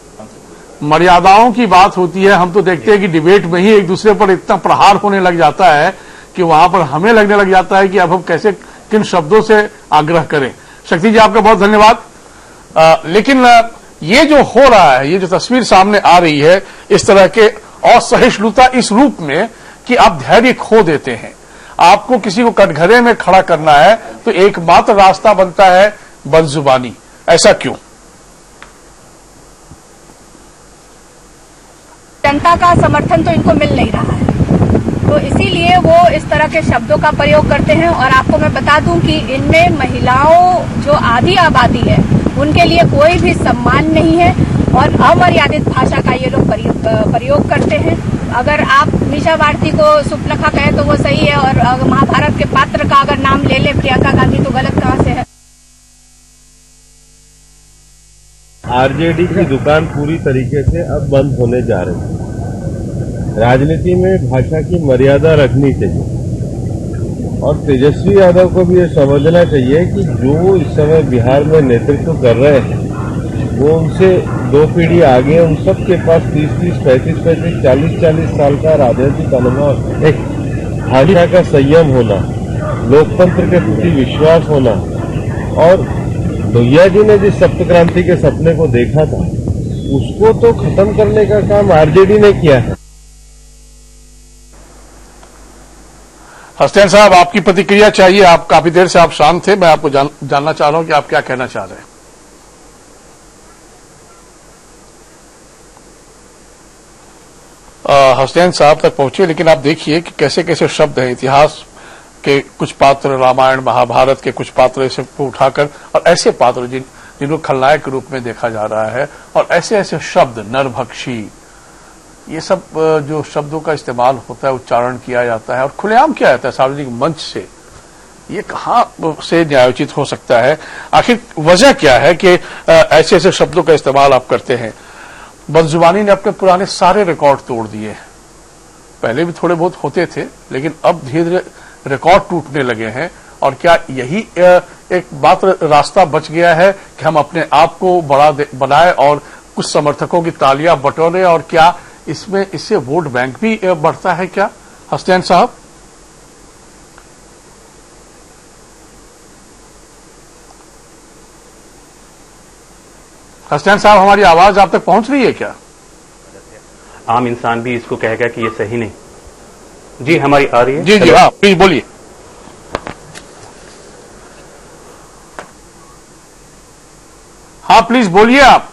S1: मर्यादाओं की बात होती है। हम तो देखते हैं कि डिबेट में ही एक दूसरे पर इतना प्रहार होने लग जाता है कि वहां पर हमें लगने लग जाता है कि अब हम कैसे किन शब्दों से आग्रह करें। शक्ति जी आपका बहुत धन्यवाद। लेकिन ये जो हो रहा है, ये जो तस्वीर सामने आ रही है इस तरह के असहिष्णुता इस रूप में कि आप धैर्य खो देते हैं। आपको किसी को कटघरे में खड़ा करना है तो एकमात्र रास्ता बनता है बदजुबानी। ऐसा क्यों?
S12: जनता का समर्थन तो इनको मिल नहीं रहा है, तो इसीलिए वो इस तरह के शब्दों का प्रयोग करते हैं। और आपको मैं बता दूं कि इनमें महिलाओं जो आधी आबादी है उनके लिए कोई भी सम्मान नहीं है और अमर्यादित भाषा का ये लोग प्रयोग करते हैं। अगर आप मीशा भारती को सुपनखा कहें तो वो सही है, और महाभारत के पात्र का अगर नाम ले ले प्रियंका गांधी तो गलत कहां से है?
S13: आरजेडी की दुकान पूरी तरीके से अब बंद होने जा रही है। राजनीति में भाषा की मर्यादा रखनी चाहिए और तेजस्वी यादव को भी ये समझना चाहिए कि जो इस समय बिहार में नेतृत्व कर रहे हैं वो उनसे 2 पीढ़ी आगे, उन सब के पास 30-30, 35-35, 40-40 साल का राजनीतिक अनुभव, एक भाषा का संयम होना, लोकतंत्र के प्रति विश्वास होना। और लोहिया जी ने जिस सप्त क्रांति के सपने को देखा था उसको तो खत्म करने का काम आरजेडी ने किया है।
S1: हसनैन साहब, आपकी प्रतिक्रिया चाहिए। आप काफी देर से आप शांत थे, मैं आपको जानना चाह रहा हूं कि आप क्या कहना चाह रहे हैं। हसनैन साहब तक पहुंचे, लेकिन आप देखिए कि कैसे कैसे शब्द हैं। इतिहास के कुछ पात्र, रामायण महाभारत के कुछ पात्र ऐसे को उठाकर, और ऐसे पात्र जिनको खलनायक के रूप में देखा जा रहा है, और ऐसे ऐसे शब्द नरभक्षी, ये सब जो शब्दों का इस्तेमाल होता है, उच्चारण किया जाता है और खुलेआम किया जाता है सार्वजनिक मंच से, ये कहां से न्यायोचित हो सकता है? आखिर वजह क्या है कि ऐसे ऐसे शब्दों का इस्तेमाल आप करते हैं? बदजुबानी ने अपने पुराने सारे रिकॉर्ड तोड़ दिए। पहले भी थोड़े बहुत होते थे, लेकिन अब धीरे धीरे रिकॉर्ड टूटने लगे हैं। और क्या यही एक मात्र रास्ता बच गया है कि हम अपने आप को बनाए और कुछ समर्थकों की तालियां बटोरे, और क्या इसमें इससे वोट बैंक भी बढ़ता है क्या हसनैन साहब? हसनैन साहब, हमारी आवाज आप तक पहुंच रही है क्या?
S10: आम इंसान भी इसको कहेगा कि ये सही नहीं। जी, हमारी आ रही है।
S1: जी जी, हाँ प्लीज बोलिए। हाँ प्लीज बोलिए आप।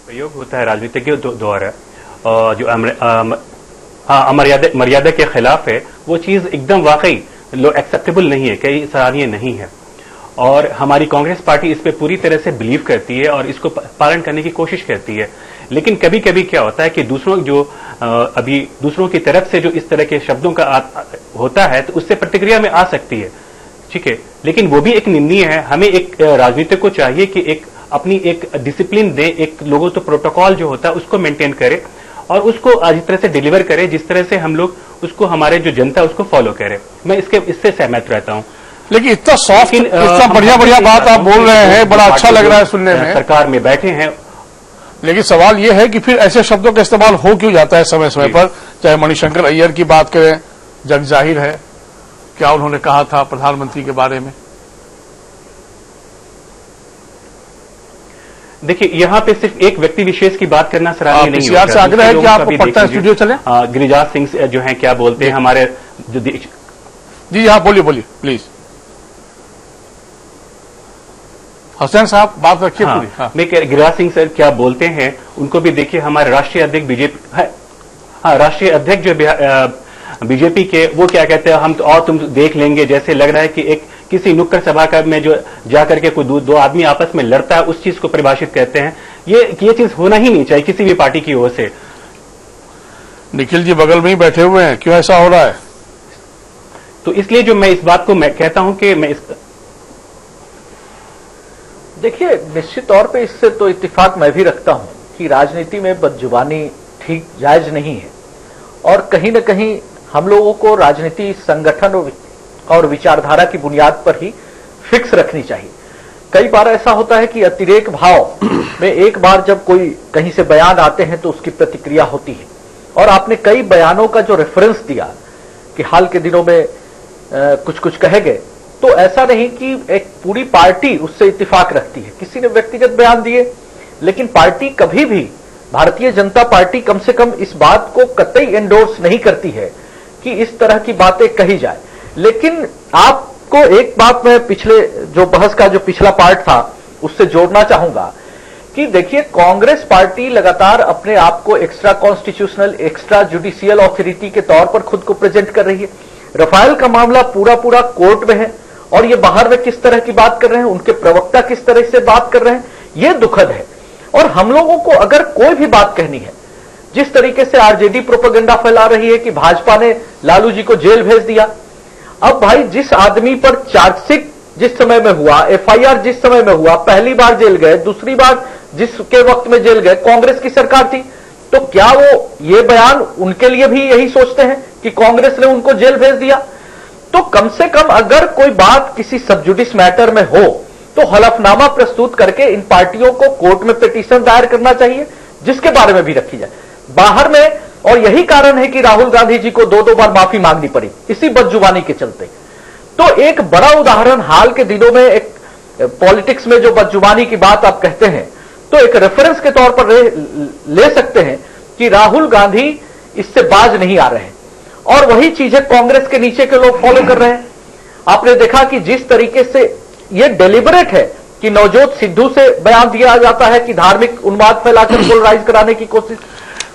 S10: प्रयोग होता है राजनीति के द्वारा जो मर्यादा के खिलाफ है, वो चीज एकदम वाकई एक्सेप्टेबल नहीं है, कई सराहनीय नहीं है। और हमारी कांग्रेस पार्टी इस पे पूरी तरह से बिलीव करती है और इसको पालन करने की कोशिश करती है। लेकिन कभी कभी क्या होता है कि दूसरों की तरफ से जो इस तरह के शब्दों का होता है, तो उससे प्रतिक्रिया में आ सकती है, ठीक है। लेकिन वो भी एक निंदनीय है। हमें एक राजनीतिक को चाहिए कि अपनी एक डिसिप्लिन दे, एक लोगों तो प्रोटोकॉल जो होता है उसको मेंटेन करे और उसको इस तरह से डिलीवर करे जिस तरह से हम लोग उसको, हमारे जो जनता उसको फॉलो करे। मैं इससे सहमत रहता हूं।
S1: लेकिन इतना सॉफ्ट, इतना बढ़िया बढ़िया बात आप बोल रहे हैं, बड़ा अच्छा लग रहा है सुनने में।
S10: सरकार में बैठे हैं,
S1: लेकिन सवाल यह है कि फिर ऐसे शब्दों का इस्तेमाल हो क्यों जाता है समय समय पर? चाहे मणिशंकर अय्यर की बात करें, जग जाहिर है क्या उन्होंने कहा था प्रधानमंत्री के बारे में।
S10: देखिए, यहाँ पे सिर्फ एक व्यक्ति विशेष की बात करना सराहनीय नहीं
S1: होगा। से आग्रह है कि आप पटना स्टूडियो चले।
S10: गिरिराज सिंह जो हैं क्या बोलते हैं हमारे जो
S1: जी हाँ, बोलिए बोलिए प्लीज। हसनैन साहब बात रखिए पूरी। हाँ।
S10: मैं गिरिराज सिंह सर क्या बोलते हैं उनको भी देखिए। हमारे राष्ट्रीय अध्यक्ष बीजेपी, हाँ राष्ट्रीय अध्यक्ष जो बीजेपी के, वो क्या कहते हैं, हम तो और तुम देख लेंगे। जैसे लग रहा है कि एक किसी नुक्कड़ सभा का में जो जाकर के कोई दो आदमी आपस में लड़ता है, उस चीज को परिभाषित कहते हैं। ये चीज होना ही नहीं चाहिए किसी भी पार्टी की ओर से।
S1: निखिल जी बगल में ही बैठे हुए हैं, क्यों ऐसा हो रहा है?
S10: तो इसलिए जो मैं इस बात को मैं कहता हूं कि मैं
S9: देखिए, निश्चित तौर पे इससे तो इत्तेफाक मैं भी रखता हूं कि राजनीति में बदजुबानी ठीक जायज नहीं है और कहीं न कहीं हम लोगों को राजनीति संगठन और विचारधारा की बुनियाद पर ही फिक्स रखनी चाहिए। कई बार ऐसा होता है कि अतिरेक भाव में एक बार जब कोई कहीं से बयान आते हैं तो उसकी प्रतिक्रिया होती है। और आपने कई बयानों का जो रेफरेंस दिया कि हाल के दिनों में कुछ कुछ कहे गए, तो ऐसा नहीं कि एक पूरी पार्टी उससे इत्तेफाक रखती है। किसी ने व्यक्तिगत बयान दिए, लेकिन पार्टी कभी भी, भारतीय जनता पार्टी कम से कम इस बात को कतई एंडोर्स नहीं करती है कि इस तरह की बातें कही जाए। लेकिन आपको एक बात मैं पिछले जो बहस का जो पिछला पार्ट था उससे जोड़ना चाहूंगा कि देखिए, कांग्रेस पार्टी लगातार अपने आप को extra constitutional, extra judicial authority के तौर पर खुद को प्रेजेंट कर रही है। राफेल का मामला पूरा कोर्ट में है और ये बाहर में किस तरह की बात कर रहे हैं, उनके प्रवक्ता किस तरह से बात कर रहे हैं, ये दुखद है। और हम लोगों को अगर कोई भी बात कहनी है, जिस तरीके से आरजेडी प्रोपेगेंडा फैला रही है कि भाजपा ने लालू जी को जेल भेज दिया। अब भाई, जिस आदमी पर चार्जशीट जिस समय में हुआ, एफआईआर जिस समय में हुआ, पहली बार जेल गए, दूसरी बार जिसके वक्त में जेल गए, कांग्रेस की सरकार थी। तो क्या वो ये बयान उनके लिए भी यही सोचते हैं कि कांग्रेस ने उनको जेल भेज दिया? तो कम से कम अगर कोई बात किसी सबजुडिस मैटर में हो तो हलफनामा प्रस्तुत करके इन पार्टियों को कोर्ट में पिटीशन दायर करना चाहिए, जिसके बारे में भी रखी जाए बाहर में। और यही कारण है कि राहुल गांधी जी को दो बार माफी मांगनी पड़ी इसी बदजुबानी के चलते। तो एक बड़ा उदाहरण हाल के दिनों में, एक पॉलिटिक्स में जो बदजुबानी की बात आप कहते हैं, तो एक रेफरेंस के तौर पर ले सकते हैं कि राहुल गांधी इससे बाज नहीं आ रहे हैं और वही चीजें कांग्रेस के नीचे के लोग फॉलो कर रहे हैं। आपने देखा कि जिस तरीके से ये डेलिबरेट है कि नवजोत सिद्धू से बयान दिया जाता है कि धार्मिक उन्माद फैलाकर पोलराइज कराने की कोशिश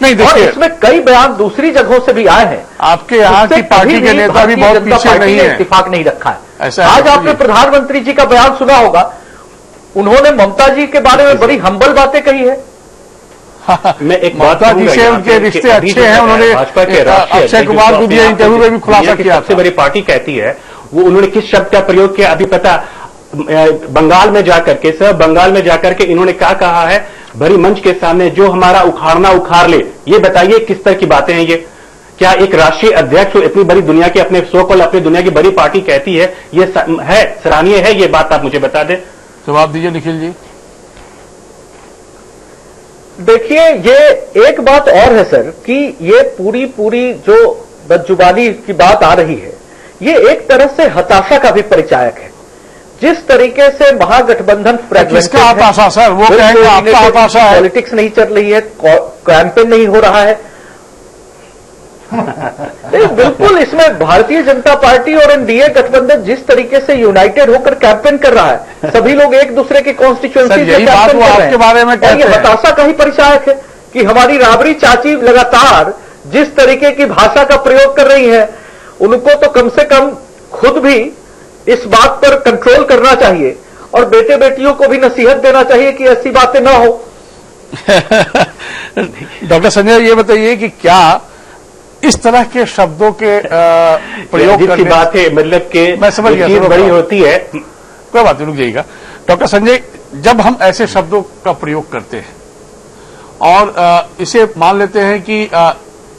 S1: नहीं, देखिए,
S9: इसमें कई बयान दूसरी जगहों से भी आए हैं।
S1: आपके यहाँ की पार्टी के नेता भी बहुत पीछे नहीं है,
S9: इत्तेफाक नहीं रखा है।
S1: ऐसा
S9: आज आपने प्रधानमंत्री जी का बयान सुना होगा, उन्होंने ममता जी के बारे में बड़ी हम्बल बातें कही है।
S10: मैं एक
S1: ममता जी से उनके रिश्ते अच्छे हैं। उन्होंने
S10: भाजपा के
S1: अक्षय कुमार को दिए इंटरव्यू में भी खुलासा किया।
S10: सबसे बड़ी पार्टी कहती है, वो उन्होंने किस शब्द का प्रयोग किया अभी पता, बंगाल में जाकर के, सर बंगाल में जाकर के इन्होंने क्या कहा है, भरी मंच के सामने, जो हमारा उखाड़ना उखाड़ ले। ये बताइए किस तरह की बातें हैं ये? क्या एक राष्ट्रीय अध्यक्ष इतनी बड़ी दुनिया की, अपने सो कॉल अपनी दुनिया की बड़ी पार्टी कहती है, ये है सराहनीय है? ये बात आप मुझे बता दें।
S1: जवाब दीजिए निखिल जी।
S9: देखिए, ये एक बात और है सर कि ये पूरी जो बदजुबानी की बात आ रही है, ये एक तरह से हताशा का भी परिचायक है। जिस तरीके से महागठबंधन
S1: किसका हताशा सर? वो कहेंगे आपका हताशा है।
S9: पॉलिटिक्स नहीं चल रही है, कैंपेन नहीं हो रहा है। बिल्कुल, इसमें भारतीय जनता पार्टी और एनडीए गठबंधन जिस तरीके से यूनाइटेड होकर कैंपेन कर रहा है, सभी लोग एक दूसरे की कॉन्स्टिट्यूएंसी से कैंपेन कर रहे हैं,
S1: बारे में
S9: और ये हताशा का ही परिचायक है कि हमारी राबड़ी चाची लगातार जिस तरीके की भाषा का प्रयोग कर रही है, उनको तो कम से कम खुद भी इस बात पर कंट्रोल करना चाहिए और बेटे बेटियों को भी नसीहत देना चाहिए कि ऐसी बातें ना हो।
S1: डॉक्टर संजय, ये बताइए कि क्या इस तरह के शब्दों के प्रयोग
S10: की बात है, मतलब के
S1: मैं समझ गया,
S10: बड़ी होती है,
S1: कोई बात नहीं, रुक जाइएगा। डॉक्टर संजय, जब हम ऐसे शब्दों का प्रयोग करते हैं और इसे मान लेते हैं कि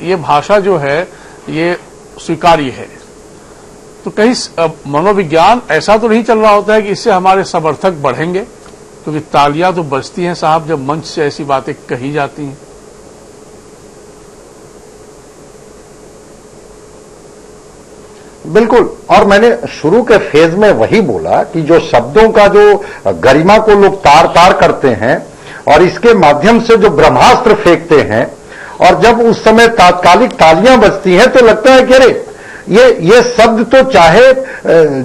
S1: ये भाषा जो है ये स्वीकार्य है, तो कहीं मनोविज्ञान ऐसा तो नहीं चल रहा होता है कि इससे हमारे समर्थक बढ़ेंगे? क्योंकि तालियां तो बजती हैं साहब जब मंच से ऐसी बातें कही जाती हैं।
S5: बिल्कुल, और मैंने शुरू के फेज में वही बोला कि जो शब्दों का जो गरिमा को लोग तार तार करते हैं और इसके माध्यम से जो ब्रह्मास्त्र फेंकते हैं, और जब उस समय तात्कालिक तालियां बजती हैं तो लगता है कि अरे ये शब्द तो चाहे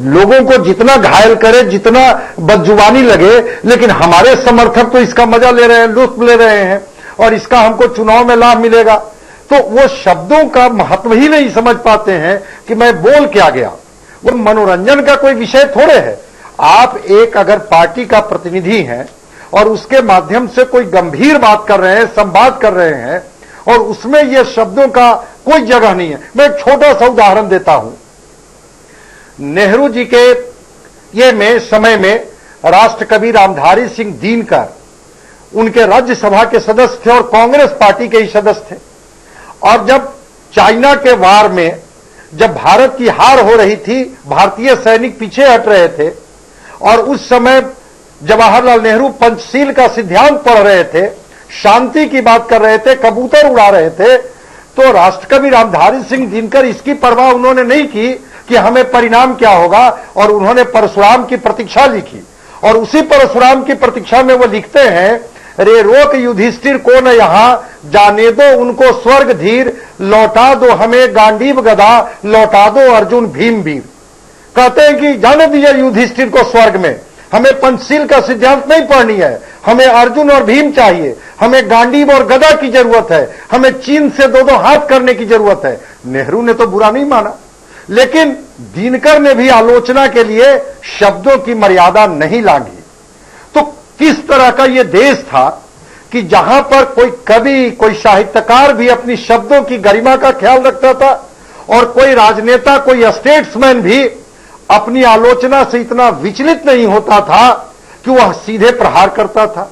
S5: लोगों को जितना घायल करे, जितना बदजुबानी लगे, लेकिन हमारे समर्थक तो इसका मजा ले रहे हैं, लुत्फ ले रहे हैं और इसका हमको चुनाव में लाभ मिलेगा। तो वो शब्दों का महत्व ही नहीं समझ पाते हैं कि मैं बोल क्या गया। वो मनोरंजन का कोई विषय थोड़े है। आप एक अगर पार्टी का प्रतिनिधि हैं और उसके माध्यम से कोई गंभीर बात कर रहे हैं, संवाद कर रहे हैं, और उसमें ये शब्दों का कोई जगह नहीं है। मैं एक छोटा सा उदाहरण देता हूं। नेहरू जी के ये समय में राष्ट्रकवि रामधारी सिंह दिनकर उनके राज्यसभा के सदस्य थे और कांग्रेस पार्टी के ही सदस्य थे। और जब चाइना के वार में जब भारत की हार हो रही थी, भारतीय सैनिक पीछे हट रहे थे और उस समय जवाहरलाल नेहरू पंचशील का सिद्धांत पढ़ रहे थे, शांति की बात कर रहे थे, कबूतर उड़ा रहे थे, तो राष्ट्रकवि रामधारी सिंह दिनकर इसकी परवाह उन्होंने नहीं की कि हमें परिणाम क्या होगा, और उन्होंने परशुराम की प्रतीक्षा लिखी। और उसी परशुराम की प्रतीक्षा में वो लिखते हैं, रे रोक युधिष्ठिर को न यहां, जाने दो उनको स्वर्ग धीर, लौटा दो हमें गांडीव गदा, लौटा दो अर्जुन भीम वीर। कहते हैं कि जाने दीजिए युधिष्ठिर को स्वर्ग में, हमें पंचशील का सिद्धांत नहीं पढ़नी है, हमें अर्जुन और भीम चाहिए, हमें गांडीव और गदा की जरूरत है, हमें चीन से दो दो हाथ करने की जरूरत है। नेहरू ने तो बुरा नहीं माना, लेकिन दिनकर ने भी आलोचना के लिए शब्दों की मर्यादा नहीं लांघी। तो किस तरह का यह देश था कि जहां पर कोई कवि, कोई साहित्यकार भी अपनी शब्दों की गरिमा का ख्याल रखता था और कोई राजनेता, कोई स्टेट्समैन भी अपनी आलोचना से इतना विचलित नहीं होता था कि वह सीधे प्रहार करता था।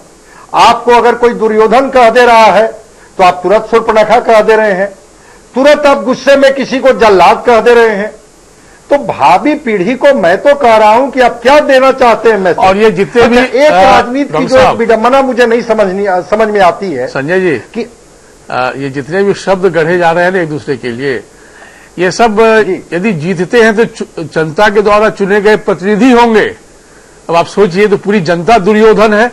S5: आपको अगर कोई दुर्योधन कह दे रहा है तो आप तुरंत शूर्पणखा कह दे रहे हैं, तुरंत आप गुस्से में किसी को जल्लाद कह दे रहे हैं। तो भावी पीढ़ी को मैं तो कह रहा हूं कि आप क्या देना चाहते हैं मैसेज।
S1: और ये जितने भी
S5: एक राजनीति की जो एक विडंबना मुझे नहीं समझ में आती है
S1: संजय जी कि ये जितने भी शब्द गढ़े जा रहे हैं ना एक दूसरे के लिए, ये सब यदि जीतते हैं तो जनता के द्वारा चुने गए प्रतिनिधि होंगे। अब आप सोचिए, तो पूरी जनता दुर्योधन है,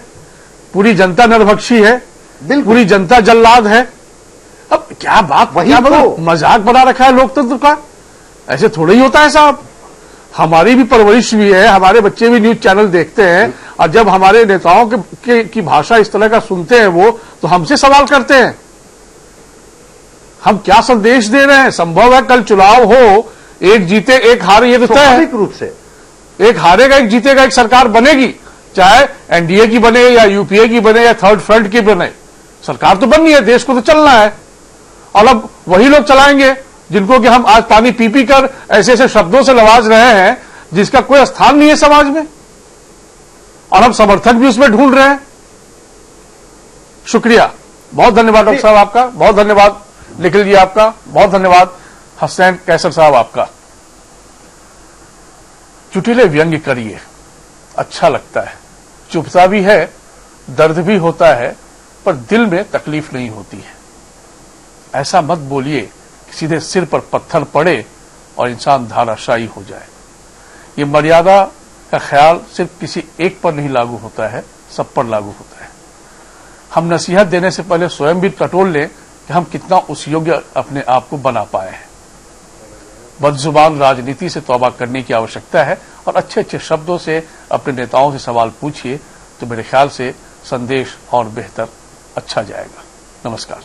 S1: पूरी जनता नरभक्षी है, पूरी जनता जल्लाद है। अब क्या बात, वही तो मजाक बना रखा है लोकतंत्र का। ऐसे थोड़ा ही होता है साहब। हमारी भी परवरिश भी है, हमारे बच्चे भी न्यूज चैनल देखते हैं, और जब हमारे नेताओं की भाषा इस तरह का सुनते हैं वो, तो हमसे सवाल करते हैं हम क्या संदेश दे रहे हैं। संभव है कल चुनाव हो, एक जीते एक हारे, ये तो तय है।
S5: स्वाभाविक रूप से
S1: एक हारेगा एक जीतेगा, एक सरकार बनेगी, चाहे एनडीए की बने या यूपीए की बने या थर्ड फ्रंट की बने, सरकार तो बननी है, देश को तो चलना है। और अब वही लोग चलाएंगे जिनको कि हम आज पानी पी पी कर ऐसे ऐसे शब्दों से नवाज रहे हैं जिसका कोई स्थान नहीं है समाज में, और हम समर्थक भी उसमें ढूंढ रहे हैं। शुक्रिया, बहुत धन्यवाद डॉक्टर साहब आपका, बहुत धन्यवाद निखिल जी आपका, बहुत धन्यवाद हसनैन कैसर साहब आपका। चुटिले व्यंग्य करिए, अच्छा लगता है, चुभता भी है, दर्द भी होता है, पर दिल में तकलीफ नहीं होती है। ऐसा मत बोलिए कि सीधे सिर पर पत्थर पड़े और इंसान धाराशायी हो जाए। ये मर्यादा का ख्याल सिर्फ किसी एक पर नहीं लागू होता है, सब पर लागू होता है। हम नसीहत देने से पहले स्वयं भी टटोल लें कि हम कितना उस योग्य अपने आप को बना पाए हैं। बदजुबान राजनीति से तौबा करने की आवश्यकता है और अच्छे अच्छे शब्दों से अपने नेताओं से सवाल पूछिए, तो मेरे ख्याल से संदेश और बेहतर अच्छा जाएगा। नमस्कार।